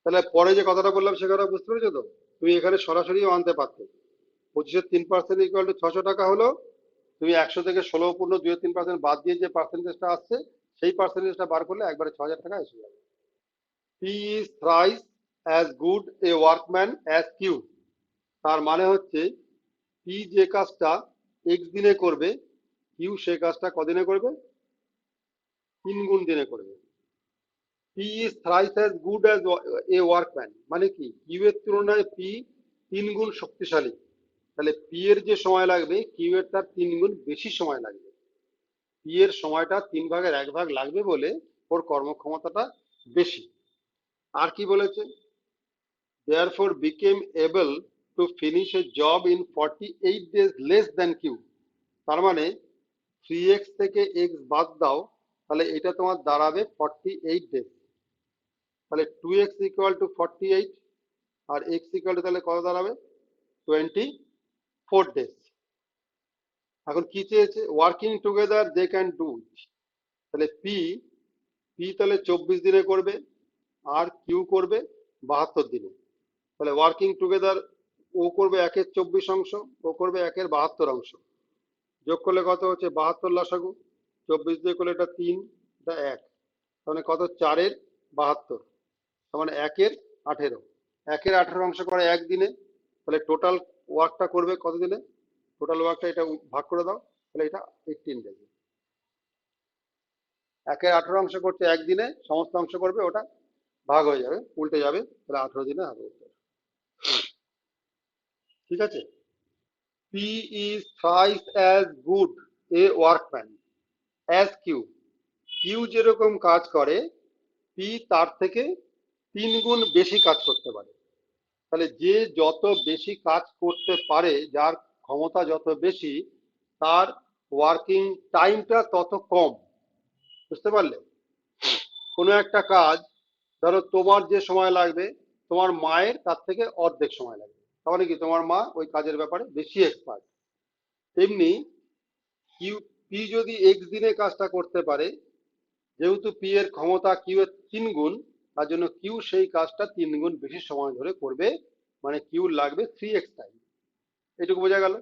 তাহলে পরে যে কথাটা বললাম সে কথা বুঝতে পেরেছো তো, তুমি এখানে সরাসরিও আনতে পারতে, 25-এর 3% ইকুয়াল টু 600 টাকা হলো, তুমি 100 থেকে 16.23% বাদ দিয়ে যে পার্সেন্টেজটা আসছে, সেই পার্সেন্টেজটা বার করলে একবারে 6,000 টাকা এসে যাবে। P is thrice as good a workman as Q, তার মানে হচ্ছে P যে কাজটা x দিনে করবে, Q সে কাজটা কদিনে করবে, 3 গুণ দিনে করবে। P is thrice as good as a workman, মানে কি Q এর তুলনায় P 3 গুণ শক্তিশালী, তাহলে P এর যে সময় লাগবে Q এর তার 3 গুণ বেশি সময় লাগবে, P এর সময়টা 3/1 লাগবে বলে ওর কর্মক্ষমতাটা বেশি। আর কি বলেছে, therefore became able to finish a job in 48 days less than Q, তার মানে 3x থেকে x বাদ দাও, তাহলে এটা তোমার দাঁড়াবে 48 ডেজ, তাহলে 2x ইকুয়াল টু 48 আর x ইকুয়াল টু তাহলে কত দাঁড়াবে, 24 ডেজ। এখন কি চেয়েছে, working together they can do, তাহলে P পি তাহলে 24 দিনে করবে, আর কিউ করবে 72 দিনে। তাহলে ওয়ার্কিং টুগেদার ও করবে 1/24 অংশ, ও করবে 1/72 অংশ। যোগ করলে কত হচ্ছে 72 লসাগু, 24 দিয়ে করলে এটা 3, এটা 1, মানে কত 4/72, তার মানে 1/18। 1/18 অংশ করে একদিনে, তাহলে টোটাল ওয়ার্কটা করবে কত দিনে? টোটাল ওয়ার্কটা এটা ভাগ করে দাও, তাহলে এটা 18 ডেজ। 1/18 অংশ করছে একদিনে, সমস্ত অংশ করবে, ওটা ভাগ হয়ে যাবে, উল্টে যাবে, তাহলে 18 দিনে হবে উত্তর। ঠিক আছে। P is thrice as good a workman as Q. Q যেরকম কাজ করে, পি তার থেকে 3 গুণ বেশি কাজ করতে পারে। তাহলে যে যত বেশি কাজ করতে পারে, যার ক্ষমতা যত বেশি, তার ওয়ার্কিং টাইমটা তত কম। বুঝতে পারলে? কোনো একটা কাজ, ধরো তোমার যে সময় লাগবে, তোমার মায়ের তার থেকে অর্ধেক সময় লাগবে, তাহলে কি তোমার মা ওই কাজের ব্যাপারে বেশি এক্সপার্ট। তেমনি কিউ, পি যদি এক্স দিনে কাজটা করতে পারে, যেহেতু পি এর ক্ষমতা কিউ এর 3 গুণ, তার জন্য কিউ সেই কাজটা 3 গুণ বেশি সময় ধরে করবে, মানে কিউ লাগবে 3x টাইম। এটুকু বোঝা গেল।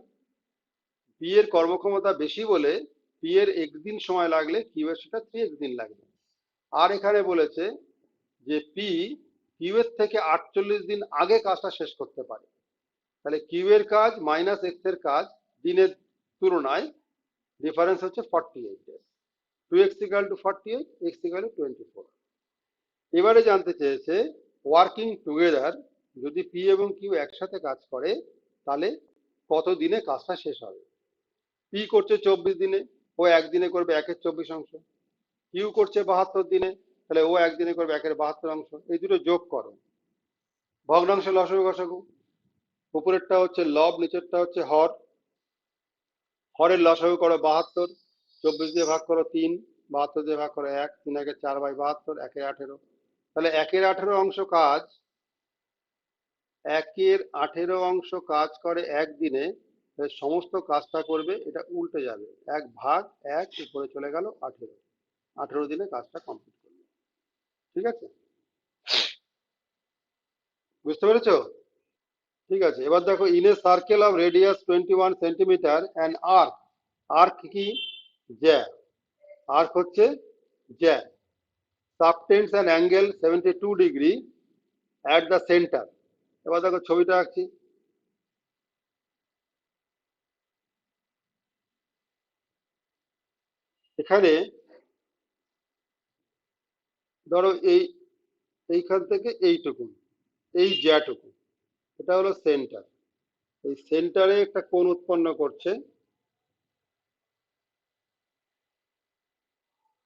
পি এর কর্মক্ষমতা বেশি বলে পি এর একদিন সময় লাগলে কিউ এর সেটা 3x দিন লাগবে। আর এখানে বলেছে যে পি কিউ এর থেকে 48 দিন আগে কাজটা শেষ করতে পারে। তাহলে কিউ এর কাজ মাইনাস এক্স এর কাজ দিনের তুলনায় ডিফারেন্স হচ্ছে 48 days. 2x equal to 48, x equal to 24। এবারে জানতে চেয়েছে ওয়ার্কিং টুগেদার যদি পি এবং কিউ একসাথে কাজ করে, তাহলে কত দিনে কাজটা শেষ হবে। পি করছে 24 দিনে, ও একদিনে করবে 1/24 অংশ। কিউ করছে 72 দিনে, তাহলে ও একদিনে করবে 1/72 অংশ। এই দুটো যোগ করো, ভগ্নাংশ লসাগু গসাগু, উপরেরটা হচ্ছে লব, নিচেরটা হচ্ছে হর। হরের লসাগু করো 72, 24 দিয়ে ভাগ করো 3, 72 দিয়ে ভাগ করো 1, 3×4/72, 1/18। তাহলে 1/18 অংশ কাজ, 1/18 অংশ কাজ করে একদিনে, সমস্ত কাজটা করবে, এটা উল্টে যাবে, 1/1 উপরে চলে গেল 18, 18 দিনে কাজটা কমপ্লিট করবে। ঠিক আছে, বুঝতে পেরেছো? ঠিক আছে, এবার দেখো in a circle of radius 21 centimetre and arc. Arc কি? জ্যা। আর্ক হচ্ছে জ্যা। Subtends an angle 72 degree at the centre. এবার দেখো ছবিটা আঁকছি। এখানে ধরো এইখান থেকে এইটুকু, এই জ্যাটুকু, এটা হলো সেন্টার। এই সেন্টারে একটা কোণ উৎপন্ন করছে,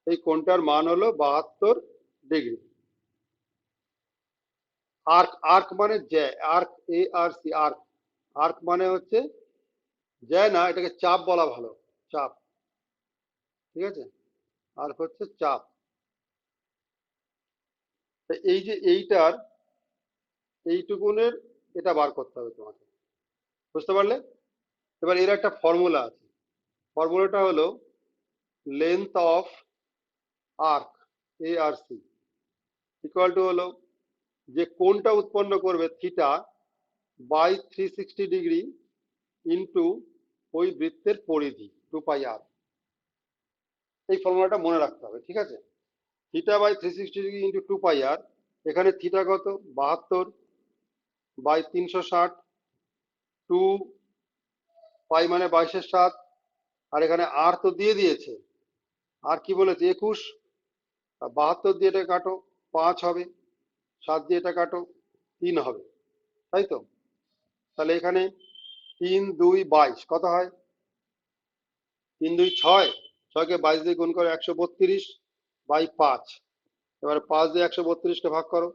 এই কোণটার মান হলো 72 ডিগ্রি। আর্ক, আর্ক মানে জ্যা, আর্ক, ARC, আর্ক। আর্ক মানে হচ্ছে জ্যা না, এটাকে চাপ বলা ভালো, চাপ। ঠিক আছে, আর্ক হচ্ছে চাপ। এই যে এইটার এইটুকুনের এটা বার করতে হবে তোমাকে। বুঝতে পারলে? এবার এর একটা ফর্মুলা আছে। ফর্মুলাটা হলো length of arc, ARC, equal to হলো যে কোণটা উৎপন্ন করবে থিটা বাই 360 ডিগ্রি ইন্টু ওই বৃত্তের পরিধি 2πr। এই ফর্মুলাটা মনে রাখতে হবে। ঠিক আছে, theta by 360 degree into 2πr। এখানে থিটা কত? 72 বাই 360, 2 পাই মানে 22/7, আর এখানে আর তো দিয়ে দিয়েছে, আর কি বলেছে 21। 72 দিয়ে এটা কাটো 5 হবে, 7 দিয়ে এটা কাটো 3 হবে, তাই তো? তাহলে এখানে 3 2 22 কত হয়? 3 2 6, 6কে 22 দিয়ে গুণ করে 132 বাই 5। এবার 5 দিয়ে 132কে ভাগ করো,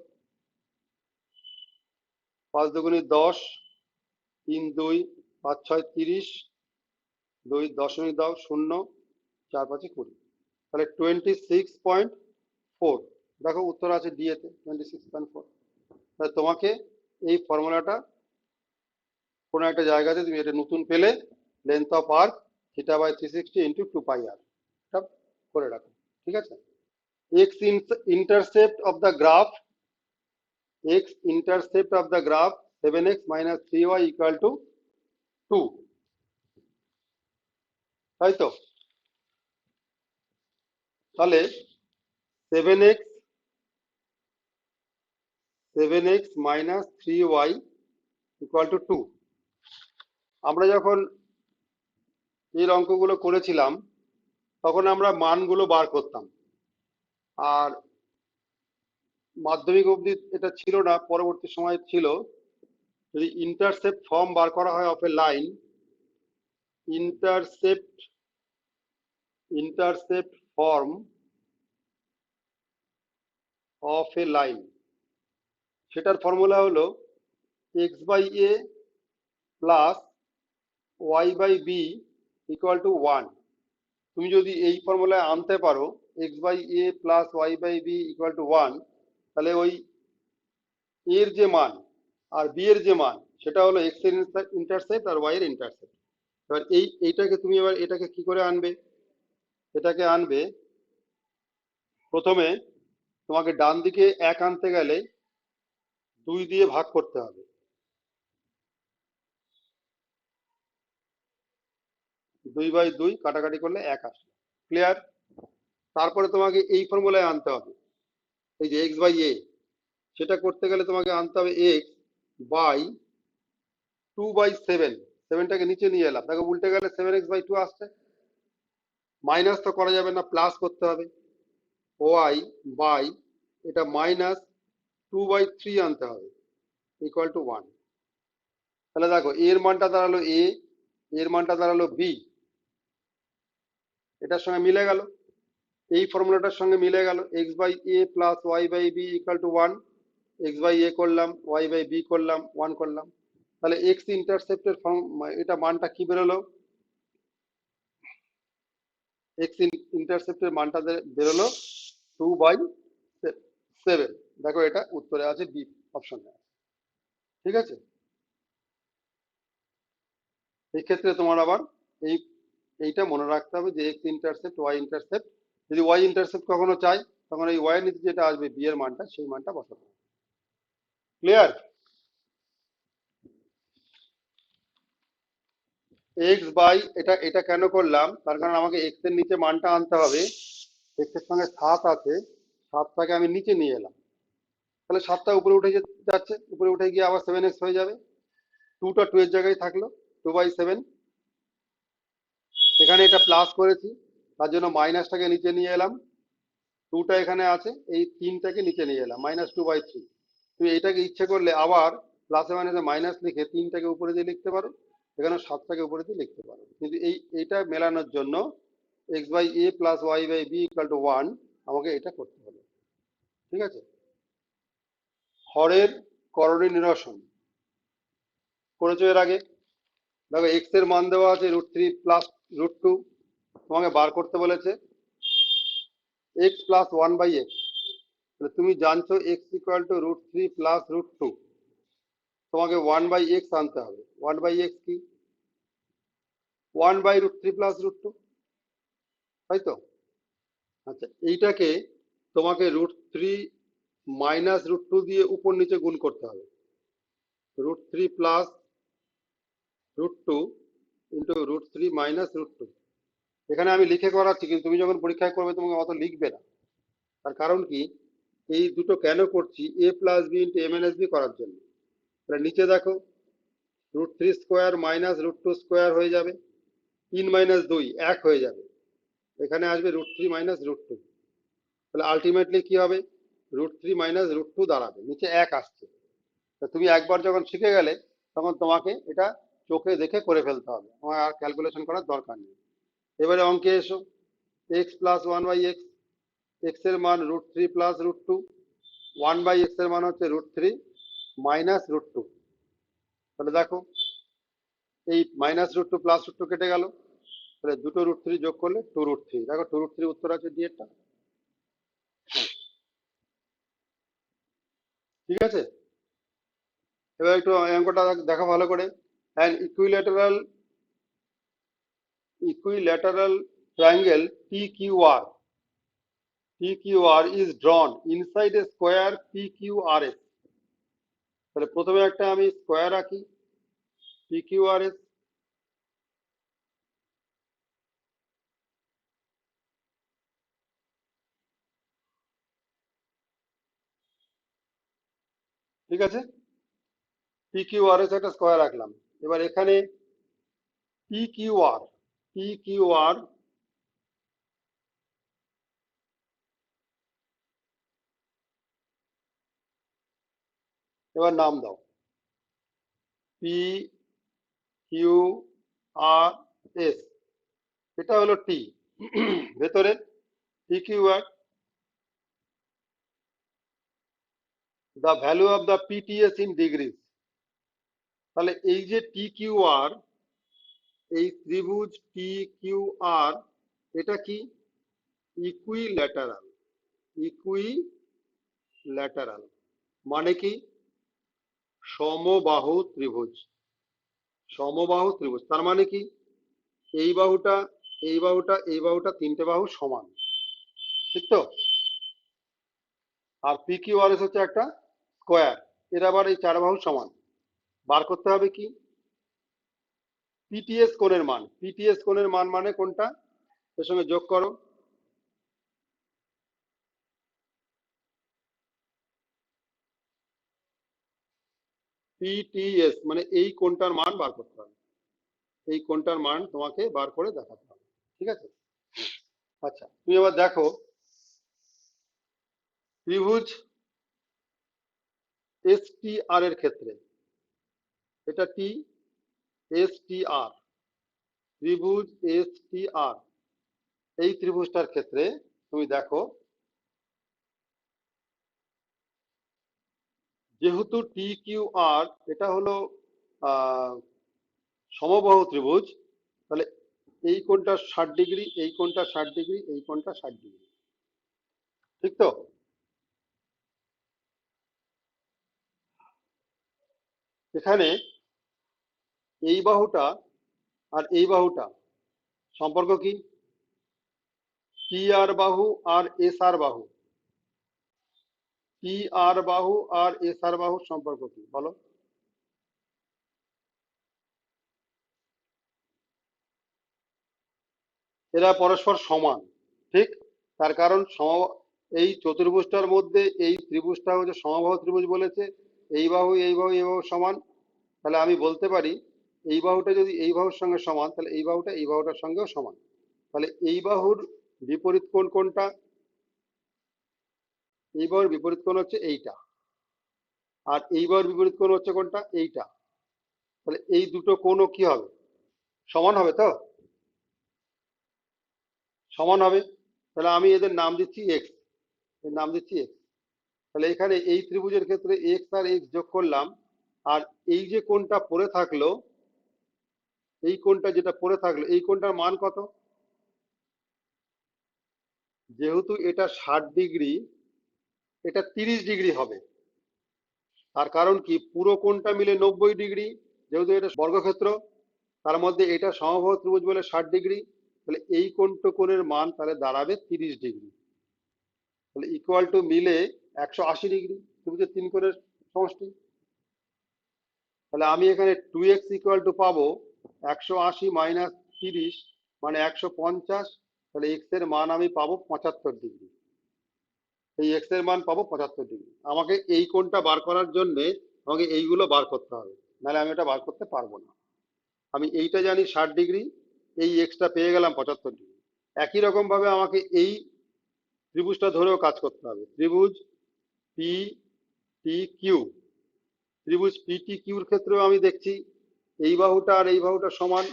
5 দুগুণে 10, 3 2 5 6 30, 2 দশমিক দাও 0, 4 5 20, তাহলে 26.4। দেখো উত্তর আছে ডি এতে 26.4। তাহলে তোমাকে এই ফর্মুলাটা কোনো একটা জায়গাতে তুমি এটা নতুন পেলে, length of arc theta by 360 into 2πr, এটা করে রাখো। ঠিক আছে, intercept of the graph, x-intercept of the graph 7x minus 3y equal to 2, তাই তো? তাহলে 7x minus 3y equal to 2। আমরা যখন এই অঙ্কগুলো করেছিলাম তখন আমরা মানগুলো বার করতাম, আর মাধ্যমিক অবধি এটা ছিল না, পরবর্তী সময় ছিল। যদি ইন্টারসেপ্ট ফর্ম বার করা হয় of a line, intercept form of a line, সেটার ফর্মুলা হলো x by a plus y by b equal to 1। তুমি যদি এই ফর্মুলায় আনতে পারো x by a plus y by b equal to 1, তাহলে ওই এর যে মান আর বি এর যে মান সেটা হলো এক্স এর ইন্টারসেপ্ট আর ওয়াই এর ইন্টারসেপ্ট। এবার এইটাকে তুমি এবার এটাকে কি করে আনবে? এটাকে আনবে, প্রথমে তোমাকে ডান দিকে 1 আনতে গেলে 2 দিয়ে ভাগ করতে হবে, 2/2 কাটাকাটি করলে 1 আসবে। ক্লিয়ার? তারপরে তোমাকে এই ফর্মুলায় আনতে হবে, এই যে এক্স বাই এ, সেটা করতে গেলে তোমাকে আনতে হবে এক্স বাই 2/7। 7টাকে নিচে নিয়ে এলাম, দেখো উল্টে গেলে 7x/2 আসছে, মাইনাস তো করা যাবে না, প্লাস করতে হবে। ওয়াই বাই এটা মাইনাস 2/3 আনতে হবে ইকুয়াল টু 1। তাহলে দেখো এর মানটা দাঁড়ালো এ, এর মানটা দাঁড়ালো বি, এটার সঙ্গে মিলে গেল, এই ফর্মুলাটার সঙ্গে মিলে গেল। X by a plus y by b equal to 1, x by a করলাম, ওয়াই বাই বি করলাম, 1 করলাম। তাহলে এক্স ইন্টারসেপ্টের এটা মানটা কি বেরোলো? এক্স ইন্টারসেপ্টের মানটা বেরোলো 2/7। দেখো এটা উত্তরে আছে, বি অপশনে। ঠিক আছে, এই ক্ষেত্রে তোমার আবার এইটা মনে রাখতে হবে যে এক্স ইন্টারসেপ্ট ওয়াই ইন্টারসেপ্ট, যদি ওয়াই ইন্টারসেপ্ট কখনো চাই তখন এই ওয়াই এর নিচে যেটা আসবে বি এর মানটা, সেই মানটা বসাতে হবে। ক্লিয়ার? এক্স বাই এটা কেন করলাম, তার কারণ আমাকে এক্স এর নিচে মানটা আনতে হবে। এক্স এর সঙ্গে 7 আছে, 7টাকে আমি নিচে নিয়ে এলাম, তাহলে 7টা উপরে উঠে যাচ্ছে, উপরে উঠে গিয়ে আবার 7x হয়ে যাবে। 2টা 2 এর জায়গায় থাকলো, 2/7। এখানে এটা প্লাস করেছি, তার জন্য মাইনাসটাকে নিচে নিয়ে এলাম, 2টা এখানে আছে, এই 3টাকে নিচে নিয়ে এলাম, -2/3। তুমি এটাকে ইচ্ছে করলে আবার প্লাসে মাইনাসে মাইনাস লিখে 3টাকে উপরে দিয়ে লিখতে পারো, এখানে 7টাকে উপরে দিয়ে লিখতে পারো। কিন্তু এইটা মেলানোর জন্য x by a plus y by b equal to 1 আমাকে এটা করতে হবে। ঠিক আছে, হরের করণী নিরসন করেছো এর আগে। দেখো এক্স এর মান দেওয়া আছে √3 প্লাস √2, তোমাকে বার করতে বলেছে এক্স প্লাস 1/x। তুমি জানছো এক্স ইকুয়াল টু √3 প্লাস √2, তোমাকে 1/x আনতে হবে। 1/x কি? 1/√3 প্লাস √2, তাই তো? আচ্ছা, এইটাকে তোমাকে √3 মাইনাস √2 দিয়ে উপর নিচে গুণ করতে হবে। √3 প্লাস √2 ইন্টু √3 মাইনাস √2। এখানে আমি লিখে করাচ্ছি, কিন্তু তুমি যখন পরীক্ষায় করবে তোমাকে অত লিখবে না। তার কারণ কি, এই দুটো কেন করছি, এ প্লাস বি ইন্টু এ মাইনাস বি করার জন্য। তাহলে নিচে দেখো √3 স্কোয়ার মাইনাস √2 স্কোয়ার হয়ে যাবে, 3 মাইনাস 2 1 হয়ে যাবে, এখানে আসবে √3 মাইনাস √2। তাহলে আলটিমেটলি কি হবে, √3 মাইনাস √2 দাঁড়াবে, নিচে 1 আসছে। তা তুমি একবার যখন শিখে গেলে তখন তোমাকে এটা চোখে দেখে করে ফেলতে হবে, তোমার আর ক্যালকুলেশন করার দরকার নেই। এবারে অঙ্কে এসো, এক্স প্লাস 1/x, এক্স এর মান √3 প্লাস √2, 1/x এর মান হচ্ছে √3 মাইনাস √2। তাহলে দেখো এই মাইনাস √2 প্লাস √2 কেটে গেল, তাহলে দুটো √3 যোগ করলে 2√3। দেখো 2√3 উত্তর আছে ডি এরটা। ঠিক আছে, এবার একটু অঙ্কটা দেখো ভালো করে। An equilateral triangle P Q R, PQR is drawn inside a square PQRS। তাহলে প্রথমে একটা আমি স্কোয়ার আঁকি PQRS, ঠিক আছে, PQRS একটা স্কোয়ার আঁকলাম। এবার এখানে PQR এবার নাম দাও PQRS, এটা হলো টি ভেতরে PQR, the value of the PTS in degrees। তাহলে এই যে TQR, এই ত্রিভুজ TQR এটা কি ইকুইল্যাটারাল। ইকুইল্যাটারাল মানে কি সমবাহু ত্রিভুজ। সমবাহু ত্রিভুজ তার মানে কি এই বাহুটা এই বাহুটা এই বাহুটা তিনটে বাহু সমান, ঠিক তো। আর PQRS হচ্ছে একটা স্কোয়ার, এর আবার এই চার বাহু সমান। বার করতে হবে কি PTS কোণের মান। PTS কোণের মান মানে কোনটা, এর সঙ্গে যোগ করো PTS মানে এই কোণটার মান বার করতে হবে, এই কোণটার মান তোমাকে বার করে দেখাতে হবে, ঠিক আছে। আচ্ছা তুমি এবার দেখো ত্রিভুজ STR এর ক্ষেত্রে, এটা টি STR, ত্রিভুজ STR এই ত্রিভুজটার ক্ষেত্রে তুমি দেখো যেহেতু TQR এটা হলো সমবাহু ত্রিভুজ, তাহলে এই কোণটা 60 ডিগ্রি, এই কোণটা 60 ডিগ্রি, এই কোণটা 60 ডিগ্রি, ঠিক তো। এখানে এই বাহুটা আর এই বাহুটা সম্পর্ক কি TR বাহু আর SR বাহু, TR বাহু আর SR বাহুর সম্পর্ক কি বলো। এরা পরস্পর সমান, ঠিক। তার কারণ এই চতুর্ভুজটার মধ্যে এই ত্রিভুজটা হচ্ছে সমবাহু ত্রিভুজ বলেছে, এই বাহু এই বাহু এই বাহু সমান। তাহলে আমি বলতে পারি এই বাহুটা যদি এই বাহুর সঙ্গে সমান, তাহলে এই বাহুটা এই বাহুটার সঙ্গেও সমান। তাহলে এই বাহুর বিপরীত কোণ কোনটা, এই বাহুর বিপরীত কোণ হচ্ছে এইটা, আর এই বাহুর বিপরীত কোণ হচ্ছে কোনটা এইটা। তাহলে এই দুটো কোণও কি হবে, সমান হবে তো, সমান হবে। তাহলে আমি এদের নাম দিচ্ছি এক্স, এর নাম দিচ্ছি এক্স। তাহলে এখানে এই ত্রিভুজের ক্ষেত্রে এক্স আর এক্স যোগ করলাম, আর এই যে কোণটা পড়ে থাকলো, এই কোণটা যেটা পড়ে থাকলো এই কোণটার মান কত, যেহেতু এটা 60 ডিগ্রি এটা 30 ডিগ্রি হবে। তার কারণ কি পুরো কোণটা মিলে 90 ডিগ্রি, যেহেতু এটা বর্গক্ষেত্র তার মধ্যে এটা সমবাহু ত্রিভুজ বলে 60 ডিগ্রি, তাহলে এই কোণের মান তাহলে দাঁড়াবে 30 ডিগ্রি। তাহলে ইকুয়াল টু মিলে 180 ডিগ্রি, ত্রিভুজের তিন কোণের সমষ্টি। তাহলে আমি এখানে 2x ইকুয়াল টু পাবো 180 মাইনাস 30 মানে 150। তাহলে এক্স এর মান আমি পাবো 75 ডিগ্রি, এই এক্স এর মান পাবো 75 ডিগ্রি। আমাকে এই কোণটা বার করার জন্য আমাকে এইগুলো বার করতে হবে, নাহলে আমি এটা বার করতে পারবো না। আমি এইটা জানি 60 ডিগ্রি, এই এক্সটা পেয়ে গেলাম 75 ডিগ্রি। একই রকম ভাবে আমাকে এই ত্রিভুজটা ধরেও কাজ করতে হবে, ত্রিভুজ PTQ, ত্রিভুজ PTQর ক্ষেত্রেও আমি দেখছি এই বাহুটা আর এই বাহুটা সমান।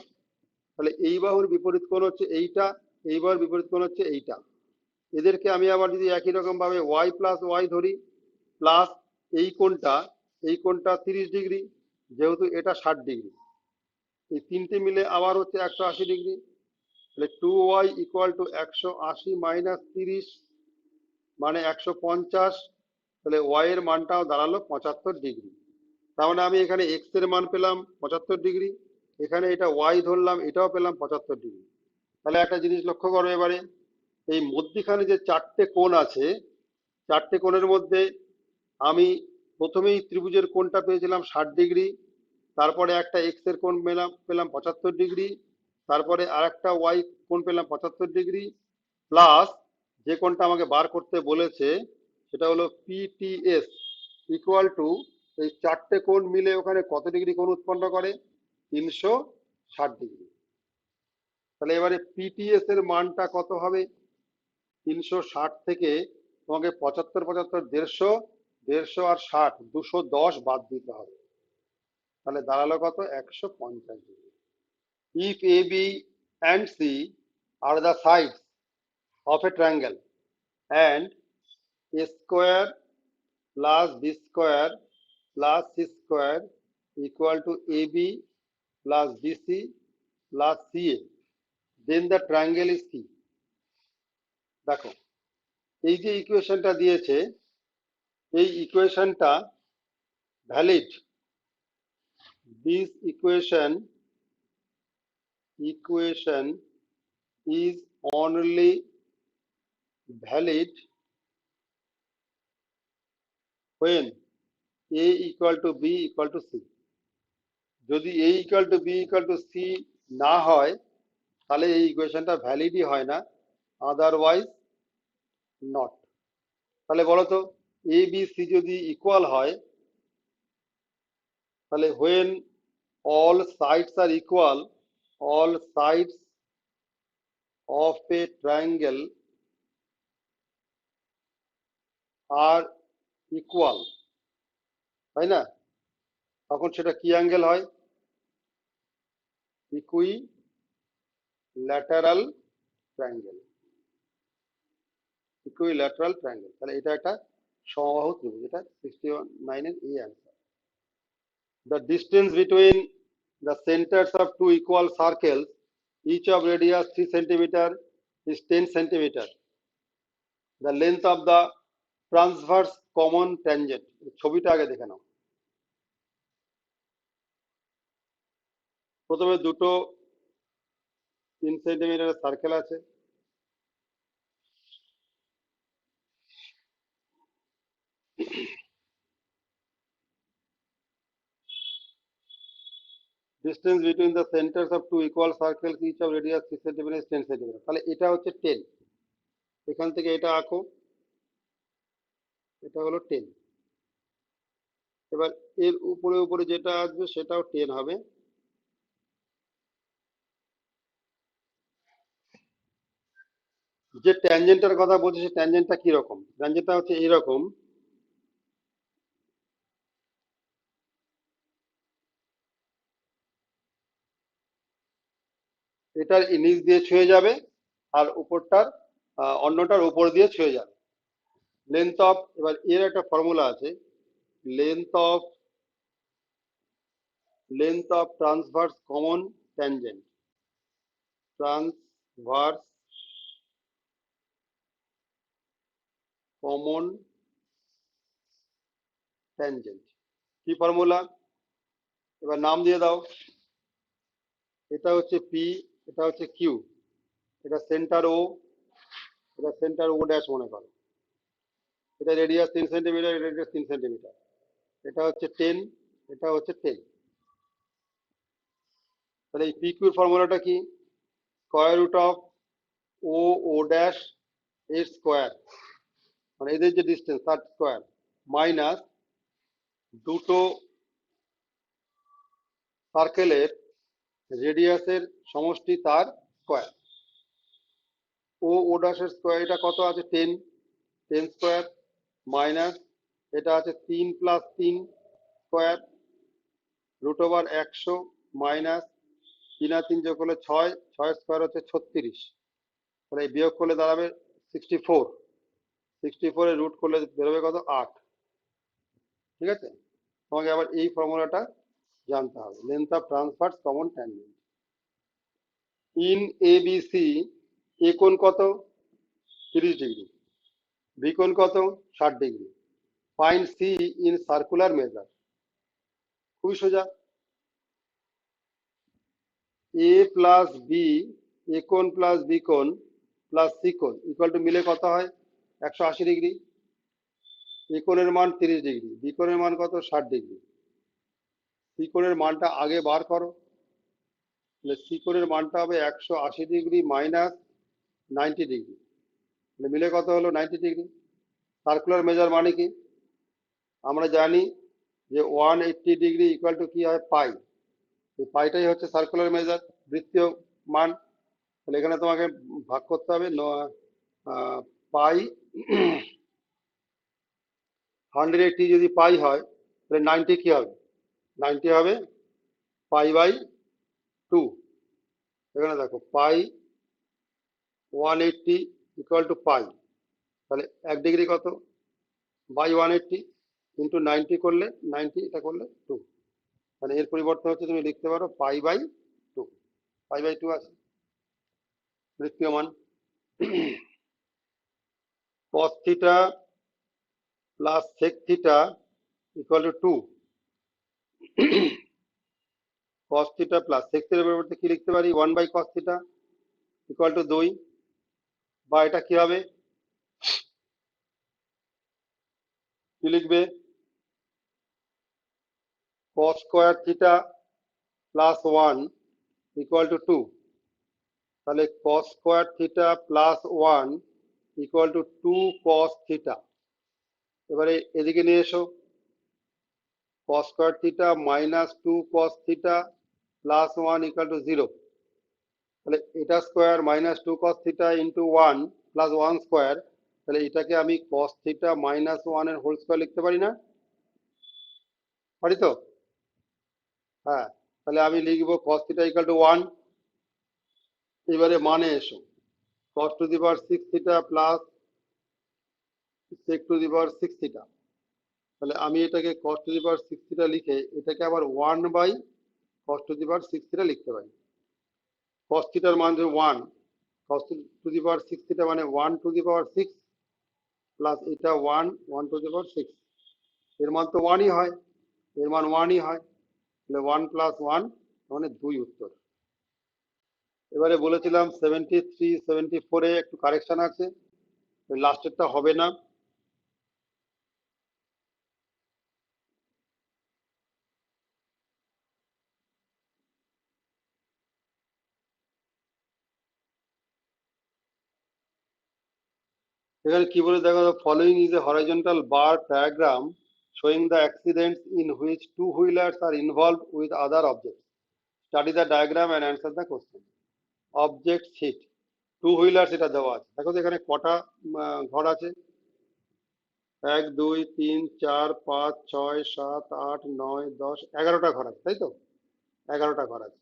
তাহলে এই বাহুর বিপরীত কোণ হচ্ছে এইটা, এই বাহুর বিপরীত কোণ হচ্ছে এইটা। এদেরকে আমি আবার যদি একই রকম ভাবে ওয়াই প্লাস ওয়াই ধরি, প্লাস এই কোণটা 30 ডিগ্রি, যেহেতু এটা 60 ডিগ্রি, এই তিনটে মিলে আবার হচ্ছে 180 ডিগ্রি। তাহলে 2y ইকুয়াল টু 180 মাইনাস 30 মানে 150। তাহলে ওয়াই এর মানটাও দাঁড়ালো 75 ডিগ্রি। তার মানে আমি এখানে এক্স এর মান পেলাম 75 ডিগ্রি, এখানে এটা ওয়াই ধরলাম এটাও পেলাম 75 ডিগ্রি। তাহলে একটা জিনিস লক্ষ্য করো এবারে, এই মধ্যিখানে যে চারটে কোণ আছে, চারটে কোণের মধ্যে আমি প্রথমেই ত্রিভুজের কোণটা পেয়েছিলাম 60 ডিগ্রি, তারপরে একটা এক্স এর কোণ পেলাম 75 ডিগ্রি, তারপরে আর একটা ওয়াই কোণ পেলাম 75 ডিগ্রি, প্লাস যে কোণটা আমাকে বার করতে বলেছে সেটা হলো পিটিএস ইকুয়াল টু এই চারটে কোণ মিলে ওখানে কত ডিগ্রি কোণ উৎপন্ন করে, 360 ডিগ্রি। তাহলে এবারে পিটিএস এর মানটা কত হবে, 360 থেকে তোমাকে 75 75 150, 150 আর 60 210 বাদ দিতে হবে, তাহলে দাঁড়ালো কত, 150 degree. If a b and c are the sides of a triangle and a square plus b square plus c square equal to a b plus bc plus ca, then the triangle is কি। দেখো এই যে ইকুয়েশনটা দিয়েছে, এই ইকুয়েশনটা valid. This equation is only valid when a equal to b equal to c. যদি a equal to b equal to c না হয় তাহলে এই ইকুয়েশনটা ভ্যালিডই হয় না, আদারওয়াইজ নট। তাহলে বলো তো এ বি সি যদি ইকুয়াল হয় তাহলে when all sides are equal, all sides of a triangle are equal, তাই না, তখন সেটা কি অ্যাঙ্গেল হয়, ইকুইল্যাটারাল ট্রায়াঙ্গেল। ইকুইল্যাটারাল ট্রায়াঙ্গেল, তাহলে এটা একটা সমবাহু ত্রিভুজ, এটা 69 এর এই answer. The distance between the centers of two equal circles, each of radius 3 centimeter, is 10 centimeter. The length of the transverse common tangent, ছবিটা আগে দেখে নাও। প্রথমে দুটো 3 সেন্টিমিটার সার্কেল আছে, distance between the centers of two equal circles, each of radius 3 centimeter, is 10 centimeter. তাহলে এটা হচ্ছে 10, এখান থেকে এটা আঁকো, এটা হলো 10। এবার এর উপরে উপরে যেটা আসবে সেটাও 10 হবে। যে ট্যানজেন্টের কথা বলছি সে ট্যানজেন্টটা কিরকম, ট্যানজেন্টটা হচ্ছে এইরকম, এটার নিচ দিয়ে ছুঁয়ে যাবে আর উপরটার অন্যটার উপর দিয়ে ছুঁয়ে যাবে। লেন্থ অফ, এবার এর একটা ফর্মুলা আছে, length of transverse common tangent, transverse common tangent, কি ফর্মুলা, এবার নাম দিয়ে দাও। এটা হচ্ছে পি, এটা হচ্ছে কিউ, এটা সেন্টার ও, এটা সেন্টার ও ড্যাশ মনে করো, এটা রেডিয়াস 3 সেন্টিমিটার, রেডিয়াস 3 সেন্টিমিটার, এটা হচ্ছে 10, এটা হচ্ছে 10। তাহলে এই পি কিউর ফর্মুলাটা কি, square root of O O dash এর স্কোয়ার, মানে এদের যে ডিস্টেন্স তার স্কোয়ার, মাইনাস দুটো সার্কেলের রেডিয়াসের সমষ্টি তার স্কোয়ার। ও ও ড্যাশের স্কোয়ার এটা কত আছে, 10, 10 স্কোয়ার, মাইনাস এটা আছে 3 plus 3 square, root over 100, minus 3 আর 3 যোগ করলে 6, 6 স্কোয়ার হচ্ছে 36, তাহলে এই বিয়োগ করলে দাঁড়াবে 64, 64 এর রুট করলে বেরোবে কত, 8। ঠিক আছে, তোমাকে আবার এই ফর্মুলাটা জানতে হবে, length of transverse common tangent in A B C. A কোণ কত, 30 ডিগ্রি, বি কোণ কত, 60 ডিগ্রি, find C in circular measure. খুবই সোজা, এ প্লাস বি, এ কোণ প্লাস বি কোণ প্লাস সি কোণ ইকুয়াল টু মিলে কত হয় 180 ডিগ্রি। এ কোণের মান 30 ডিগ্রি, বি কোণের মান কত 60 ডিগ্রি। সি কোণের মানটা আগে বার করো, তাহলে সি কোণের মানটা হবে 180 ডিগ্রি মাইনাস 90 ডিগ্রি, তাহলে মিলে কত হলো 90 ডিগ্রি। সার্কুলার মেজার মানে কি আমরা জানি যে 180 ডিগ্রি ইকুয়াল টু কি হয় পাই, এই পাইটাই হচ্ছে সার্কুলার মেজার, বৃত্তীয় মান। তাহলে এখানে তোমাকে ভাগ করতে হবে পাই 180 যদি পাই হয় তাহলে 90 কি হবে 90 হবে পাই বাই 2। এখানে দেখো পাই 180 ইকুয়াল টু পাই, তাহলে 1 ডিগ্রি কত বাই 180 ইন্টু 90 করলে 90 এটা করলে 2, মানে এর পরিবর্তন হচ্ছে তুমি লিখতে পারো পাই বাই 2, পাই বাই 2 আছে বৃত্তীয় মান। cos theta plus sec theta equal to 2। cos theta plus sec থিটার পরিবর্তে কি লিখতে পারি 1 by cos theta equal to 2, বা এটা কি হবে কি লিখবে cos square theta plus 1 equal to 2, তাহলে cos square theta plus 1 equal to 2 cos theta. এবারে এদিকে নিয়ে এসো cos square theta minus 2 cos theta plus 1 equal to 0, তাহলে এটা square minus 2 cos theta into 1 plus 1 square, তাহলে এটাকে আমি cos থিটা মাইনাস 1 এর হোল স্কয়ার লিখতে পারি না, পারি তো? হ্যাঁ, তাহলে আমি লিখবো cos থিটা ইকুয়াল টু 1। এবারে মানে এসো cos to the power 6 theta plus sec to the power 6 theta, তাহলে আমি এটাকে cos to the power 6 theta লিখে এটাকে আবার 1 by cos to the power 6 theta লিখতে পারি। cos থিটার মান যে 1, cos to the power 6 theta মানে 1 টু দি পাওয়ার 6 প্লাস এটা 1 টু দি পাওয়ার 6, এর মান তো 1ই হয়, এর মান 1ই হয়, তাহলে 1 প্লাস 1 মানে 2 উত্তর। এবারে বলেছিলাম 73 74 এ একটু কারেকশন আছে, লাস্টেরটা হবে না। এখানে কি বলে দেখো, following is a horizontal bar diagram showing the accidents in which two wheelers are involved with other objects. Study the diagram and answer the question. Object sheet, two wheelers এটা দেওয়া আছে, দেখো তো এখানে কটা ঘর আছে 1 2 3 4 5 6 7 8 9 10 11টা ঘর আছে, তাই তো 11টা ঘর আছে,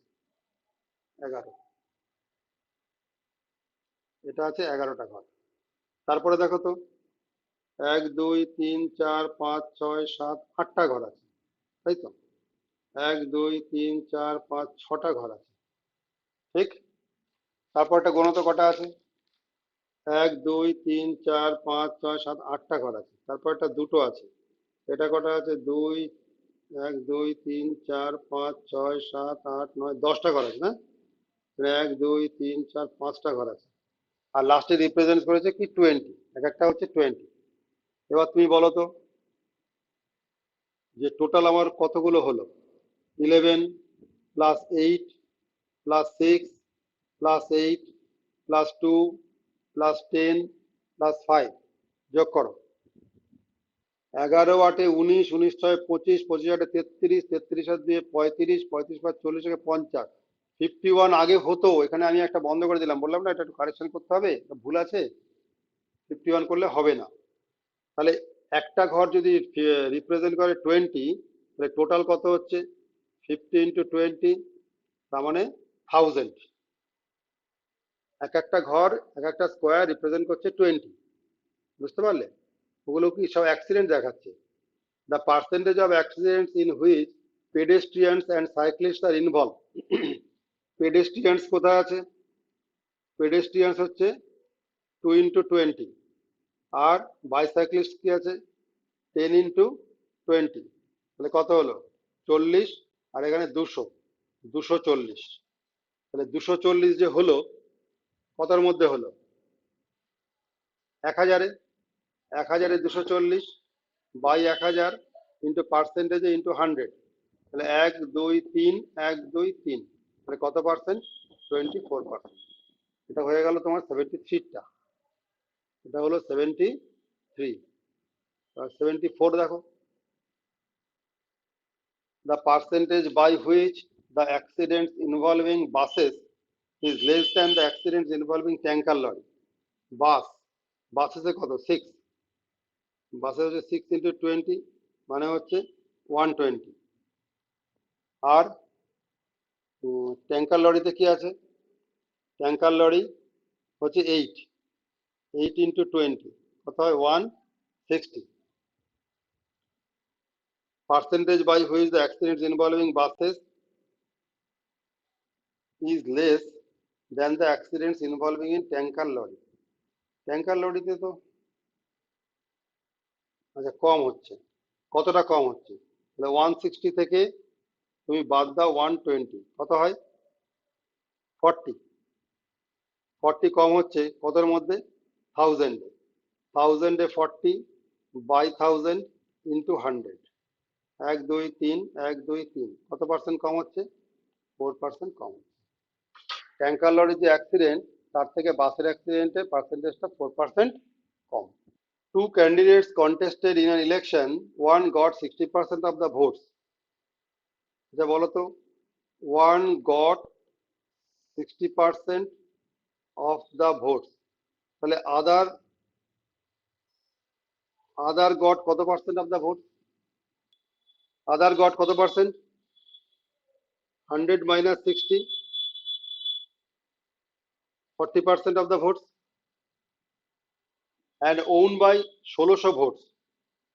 11, এটা আছে 11টা ঘর। তারপরে দেখো তো 1 2 3 4 5 6 7 8টা ঘর আছে, তাই তো 1 2 3 4 5 6টা ঘর আছে, ঠিক। তারপরটা গোনো তো কটা আছে 1 2 3 4 5 6 7 8টা ঘর আছে, তারপরটা দুটো আছে, এটা কটা আছে 2 1 2 3 4 5 6 7 8 9 10টা ঘর আছে না, 1 2 3 4 5টা ঘর আছে, আর লাস্টে রিপ্রেজেন্ট করেছে কি 20, এক একটা হচ্ছে 20। এবার তুমি বলো তো যে টোটাল আমার কতগুলো হলো 11 plus 8 plus 6 plus 8 plus 2 plus 10 plus 5, যোগ করো 11 8 19 19 6 25 25 8 33 33 7 2 35 35 5 40 50, 51 আগে হতো, এখানে আমি একটা বন্ধ করে দিলাম, বললাম না এটা একটু কারেকশন করতে হবে, ভুল আছে, 51 করলে হবে না। তাহলে একটা ঘর যদি রিপ্রেজেন্ট করে 20, তাহলে টোটাল কত হচ্ছে 50 ইন্টু 20, তার মানে 1000। এক একটা ঘর এক একটা স্কোয়ার রিপ্রেজেন্ট করছে 20, বুঝতে পারলে? ওগুলো কি সব অ্যাক্সিডেন্ট দেখাচ্ছে। The percentage of accidents in which pedestrians and cyclist are involve. Pedestrians কোথায় আছে, পেডেস্ট্রিয়ানস হচ্ছে 2 ইন্টু 20, আর বাইসাইক্লিস্ট কি আছে 10 ইন্টু 20, তাহলে কত হলো 40, আর এখানে 200, 240, তাহলে 240 যে হলো কতার মধ্যে হলো 1000-এ 240 বাই 1000 ইন্টু পার্সেন্টেজে ইন্টু 100, তাহলে 1 2 3 1 2 3, তাহলে কত পার্সেন্ট? 24%। এটা হয়ে গেল তোমার 73টা, এটা হলো 73। 74 দেখো, the percentage by which the accidents involving buses is less than the accidents involving tanker lorry. বাসে কত? 6, বাসে হচ্ছে 6 ইন্টু 20 মানে হচ্ছে 120। আর ট্যাঙ্কার লরিতে কি আছে? ট্যাঙ্কার লরি হচ্ছে 8 ইন্টু 20 কত হয়? 160। Percentage by which the accidents involving buses is less than the accidents involving in tanker lorry. Tanker লরিতে তো আচ্ছা কম হচ্ছে, কতটা কম হচ্ছে? তাহলে 160 থেকে তুমি বাদ দাও 120, কত হয়? 40। 40 কম হচ্ছে কতর মধ্যে? 1000-এ। 1000-এ 40 বাই 1000 ইন্টু 100, 1 2 3 1 2 3, কত পার্সেন্ট কম হচ্ছে? 4% কম হচ্ছে। ট্যাঙ্কার লরির যে অ্যাক্সিডেন্ট তার থেকে বাসের অ্যাক্সিডেন্টের পার্সেন্টেজটা 4% কম। Two candidates contested in an election, one got 60% of the votes. আচ্ছা বলো তো, one got 60% of the votes, তাহলে other got কত percent of the votes? other got কত percent? 100 minus 60, 40% of the votes, and owned by 1600 votes.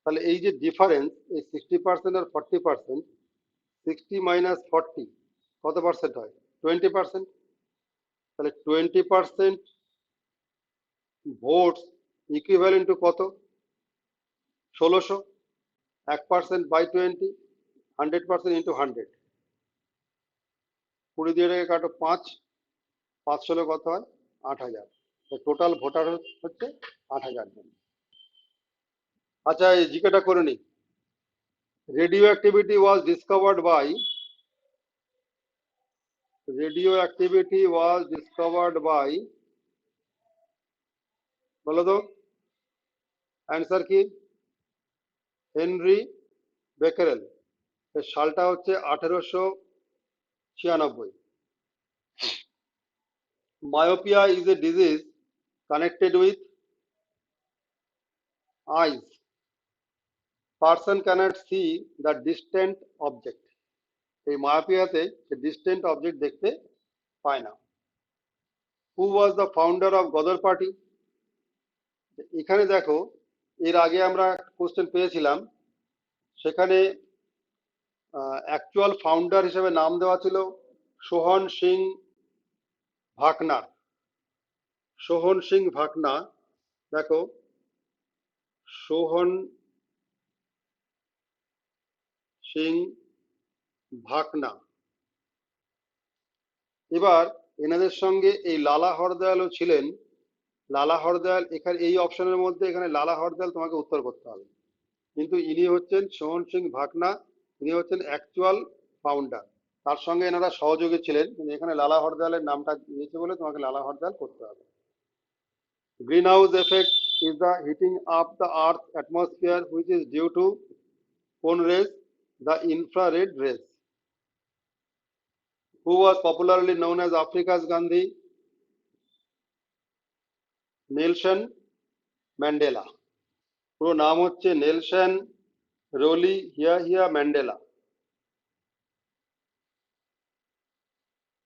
তাহলে এই যে difference, এই 60% আর 40%, 60 মাইনাস 40 কত পার্সেন্ট হয়? 20%। তাহলে 20% ভোটস ইকুইভ্যালেন্ট টু কত? 1600। 1% বাই 20, 100% ইন্টু 100, 20 দিয়ে কাটো 5, 5 ষোলো কত হয়? 8000। টোটাল ভোটার হচ্ছে 8000 জন। আচ্ছা এই জিকেটা করে নি। Radioactivity was discovered by বলো তো অ্যান্সার কি? Henri Becquerel. সালটা হচ্ছে 1896। Myopia is a disease connected with eyes. Person cannot see the distant object. এই মায়োপিয়াতে ডিস্টেন্ট অবজেক্ট দেখতে পায় না। Who was the founder of Ghadar party? এখানে দেখো, এর আগে আমরা কোশ্চেন পেয়েছিলাম, সেখানে অ্যাকচুয়াল ফাউন্ডার হিসেবে নাম দেওয়া ছিল সোহন সিং ভাকনা। সোহন সিং ভাকনা, দেখো সোহন সিং ভাকনা। এবার এনাদের সঙ্গে এই লালা হরদয়ালও ছিলেন। লালা হরদয়াল, এখানে এই অপশনের মধ্যে এখানে লালা হরদয়াল তোমাকে উত্তর করতে হবে, কিন্তু ইনি হচ্ছেন সোহন সিং ভাকনা, ইনি হচ্ছেন অ্যাকচুয়াল ফাউন্ডার। তার সঙ্গে এনারা সহযোগী ছিলেন, কিন্তু এখানে লালা হরদয়ালের নামটা নিয়েছে বলে তোমাকে লালা হরদয়াল করতে হবে। Green house effect is the heating up the earth atmosphere which is due to কোন rays? The infrared rays. Who was popularly known as Africa's Gandhi? Nelson Mandela. পুরো নাম হচ্ছে নেলসন রোলি হিয়া ম্যান্ডেলা।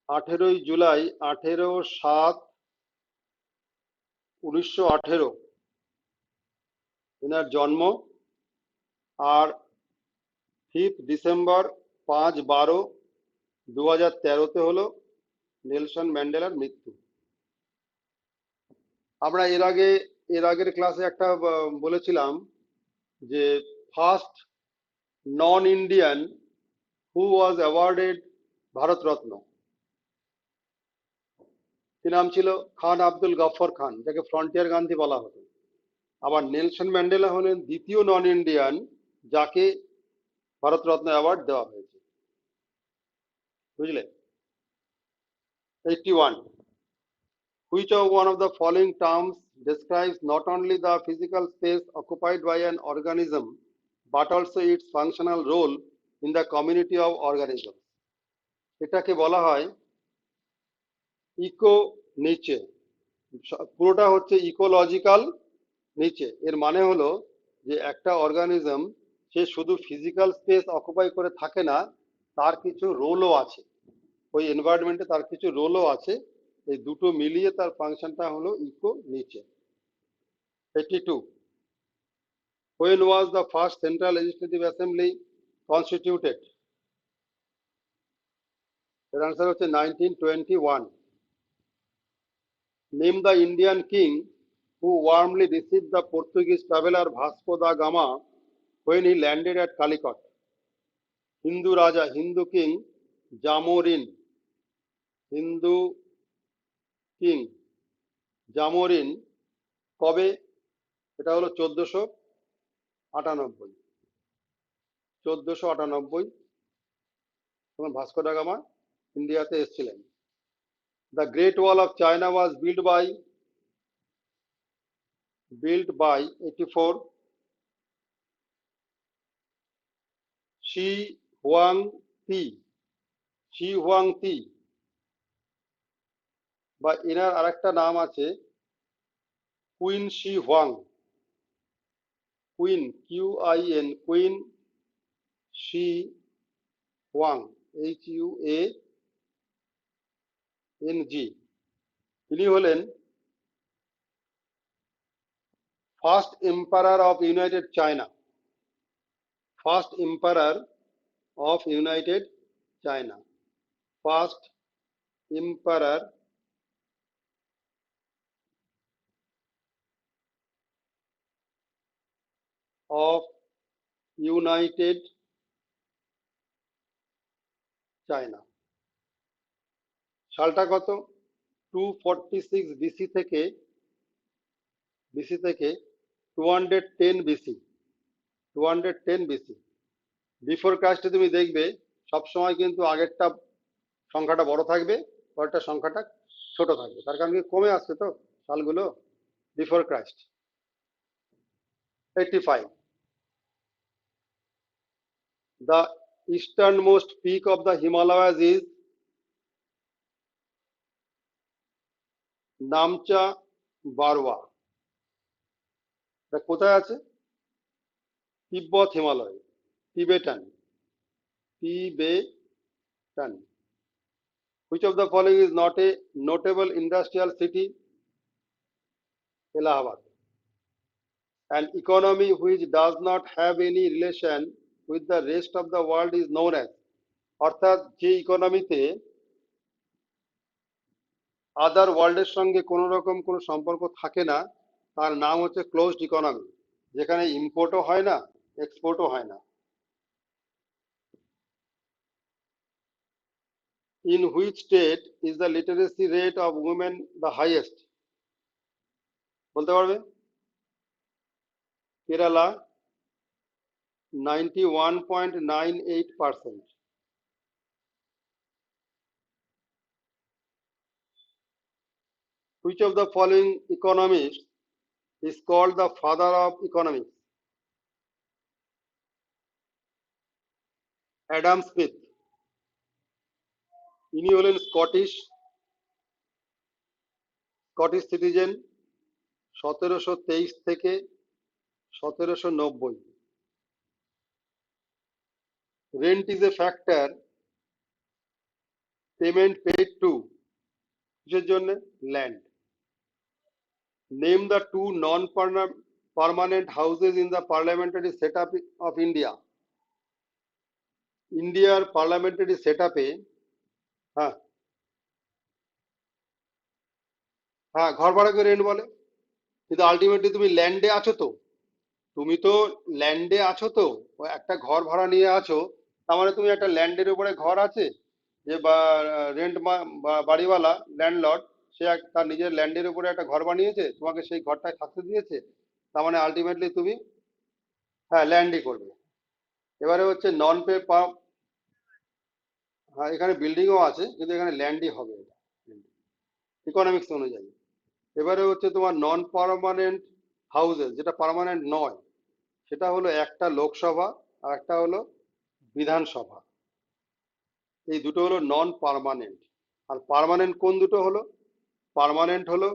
18 জুলাই 1918 এনার জন্ম, আর 5 December 5/12/2013 হলো Nelson ম্যান্ডেলার মৃত্যু। আমরা এর আগের ক্লাসে একটা বলেছিলাম যে first non Indian who was awarded Bharat Ratna, কি নাম ছিল? খান আব্দুল গফর খান, যাকে ফ্রন্টিয়ার গান্ধী বলা হতো। আবার নেলসন ম্যান্ডেলা হলেন দ্বিতীয় নন ইন্ডিয়ান যাকে ভারতরত্ন অ্যাওয়ার্ড দেওয়া হয়েছে। বুঝলে? 81. Which of one of the following terms describes not only the physical space occupied by an organism but also its functional role in the community of organisms? এটাকে বলা হয় eco নিচে, পুরোটা হচ্ছে ইকোলজিক্যাল নিচে। এর মানে হলো যে একটা অর্গানিজম সে শুধু ফিজিক্যাল স্পেস অকুপাই করে থাকে না, তার কিছু রোলও আছে, ওই এনভায়রনমেন্টে তার কিছু রোলও আছে। এই দুটো মিলিয়ে তার ফাংশনটা হলো ইকো নিচে। 82. When was the first Central Legislative Assembly constituted? এর আনসার হচ্ছে 1921. Name the Indian king who warmly received the Portuguese traveler Vasco da Gama when he landed at Calicut. Hindu রাজা, হিন্দু কিং জামোরিন, হিন্দু কিং জামোরিন কবে? এটা হলো 1498। 1498 তখন ভাস্কো দা গামা ইন্ডিয়াতে এসেছিলেন। The great wall of China was built by 84 Shi Huangdi. Shi Huangdi বা এনার আরেকটা নাম আছে Qin Shi Huang. Qin, QIN, Qin Shi Huang, HUANG। তিনি হলেন first emperor of united China. First emperor of united China. First emperor of united China. সালটা কত? 246 BC থেকে 210 BC। 210 BC। বিফোর ক্রাইস্টে তুমি দেখবে সবসময় কিন্তু আগেরটা সংখ্যাটা বড় থাকবে, পরেরটা সংখ্যাটা ছোট থাকবে, তার কারণ কি কমে আসছে তো সালগুলো before Christ. 85. The easternmost peak of the Himalayas is Namcha Barwa. এটা কোথায় আছে? তিব্বত Himalaya, Tibetan. Tibetan. Which of the following is not a notable industrial city? Allahabad. An economy which does not have any relation with the rest of the world is known as, অর্থাৎ যে ইকোনমিতে আদার ওয়ার্ল্ডের সঙ্গে কোনো রকম কোনো সম্পর্ক থাকে না, তার নাম হচ্ছে ক্লোজড ইকোনমি, যেখানে ইম্পোর্টও হয় না, এক্সপোর্টও হয় না। In which state is the literacy rate of women the highest? বলতে পারবে? Kerala 91.98%। Which of the following economists is called the father of economics? Adam Smith. ইনি হলেন স্কটিশ সিটিজেন, 1723 থেকে 1790। Rent is a factor payment paid to, কিসের জন্য? Land. Name the two non permanent houses in the parliamentary set up of India. ইন্ডিয়ার parliamentary set আপে, হ্যাঁ হ্যাঁ, ঘর ভাড়াকে রেন্ট বলে, কিন্তু আলটিমেটলি তুমি ল্যান্ডে আছো তো, তুমি তো ল্যান্ডে আছো তো, একটা ঘর ভাড়া নিয়ে আছো, তার মানে তুমি একটা ল্যান্ডের উপরে ঘর আছে, যে বা রেন্ট বাড়িওয়ালা ল্যান্ডলর্ড, সে তার নিজের ল্যান্ডের উপরে একটা ঘর বানিয়েছে, তোমাকে সেই ঘরটায় থাকতে দিয়েছে, তার মানে আলটিমেটলি তুমি হ্যাঁ ল্যান্ডই করবে। এবারে হচ্ছে নন পে, হ্যাঁ এখানে বিল্ডিংও আছে কিন্তু এখানে ল্যান্ডই হবে এটা ইকোনমিক্স অনুযায়ী। এবারে হচ্ছে তোমার নন পার্মানেন্ট হাউসেস, যেটা পার্মানেন্ট নয়, সেটা হলো একটা লোকসভা আর একটা হলো বিধানসভা। এই দুটো হলো নন পার্মানেন্ট। আর পার্মানেন্ট কোন দুটো হলো? পার্মানেন্ট হলো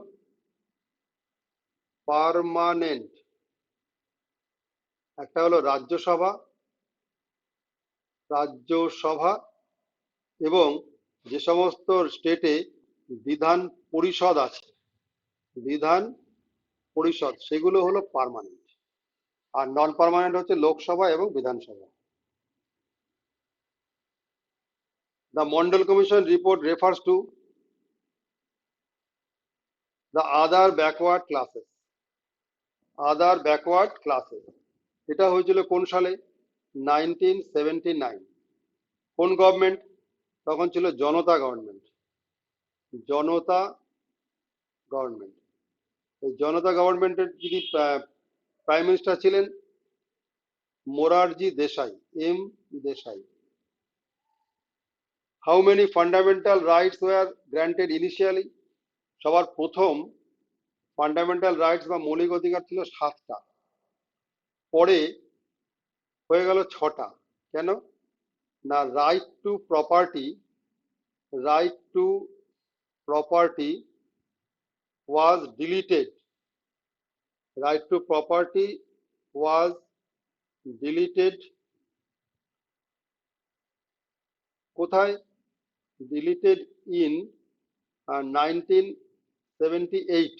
পার্মানেন্ট একটা হলো রাজ্যসভা, রাজ্যসভা এবং যে সমস্ত স্টেটে বিধান পরিষদ আছে, বিধান পরিষদ সেগুলো হলো পার্মানেন্ট। আর নন পার্মানেন্ট হচ্ছে লোকসভা এবং বিধানসভা। The Mondal Commission report refers to the other backward classes. Other backward classes. এটা হয়েছিল কোন সালে? 1979। কোন গভর্নমেন্ট? তখন ছিল জনতা গভর্নমেন্ট। জনতা গভর্নমেন্ট। এই জনতা গভর্নমেন্টের যিনি প্রাইম মিনিস্টার ছিলেন Morarji Desai, M Desai. How many fundamental rights were granted initially? সবার প্রথম ফান্ডামেন্টাল রাইটস বা মৌলিক অধিকার ছিল 7টা, পরে হয়ে গেল 6টা। কেন না? Right to property, right to property was deleted, right to property was deleted. কোথায়? Deleted in 1978।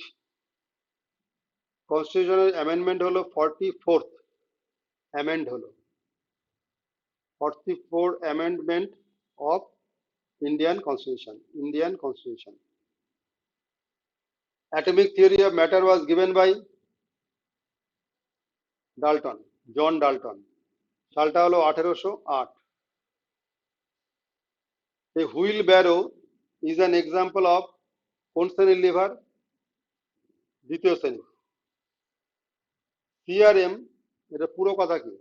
কনস্টিটিউশনাল অ্যামেন্ডমেন্ট হলো 44th অ্যামেন্ড হলো, 44 amendment of Indian constitution, Indian constitution. Atomic theory of matter was given by Dalton, John Dalton. সালটা হলো 1808। A wheelbarrow is an example of কোন শ্রেণীর liver? দ্বিতীয় শ্রেণী। CRM এটা পুরো কথা কি?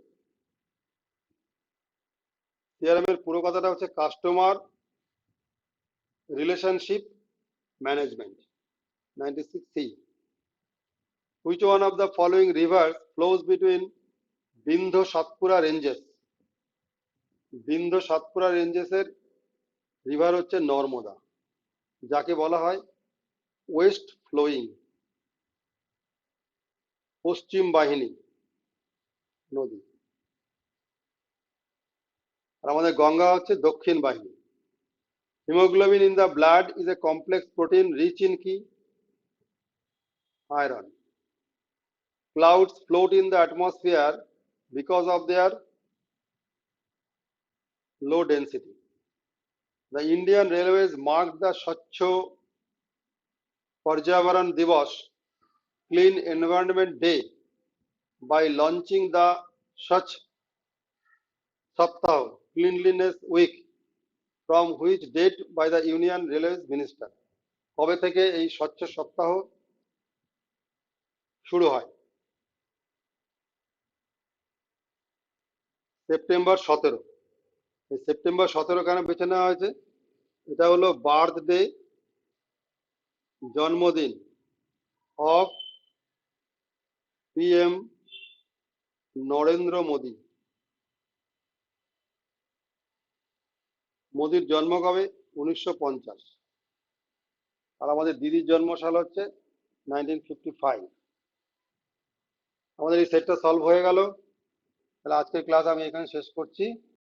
সিআরএম এর পুরো কথাটা হচ্ছে customer relationship management, 96C। Which one of the following rivers flows between Vindhya Satpura ranges? Vindhya Satpura রেঞ্জেসের রিভার হচ্ছে নর্মদা, যাকে বলা হয় ওয়েস্ট ফ্লোয়িং, পশ্চিম বাহিনী নদী। আর আমাদের গঙ্গা হচ্ছে দক্ষিণ বাহিনী। Haemoglobin in the blood is a complex protein rich in কি? Iron. Clouds float in the atmosphere because of their low density. The Indian Railways marked the Swachh Parjavaran Divas, Clean Environment Day, by launching the Swachh Saptah, Cleanliness Week, from which date by the Union Railways Minister. কবে থেকে এই স্বচ্ছ সপ্তাহ শুরু হয়? September 17। এই September 17 কেন বেছে নেওয়া হয়েছে? এটা হলো বার্থডে, জন্মদিন অফ PM নরেন্দ্র মোদী। মোদীর জন্ম কবে? 1950। আর আমাদের দিদির জন্মসাল হচ্ছে 1955। আমাদের এই সেটটা সলভ হয়ে গেল। তাহলে আজকের ক্লাস আমি এখানে শেষ করছি।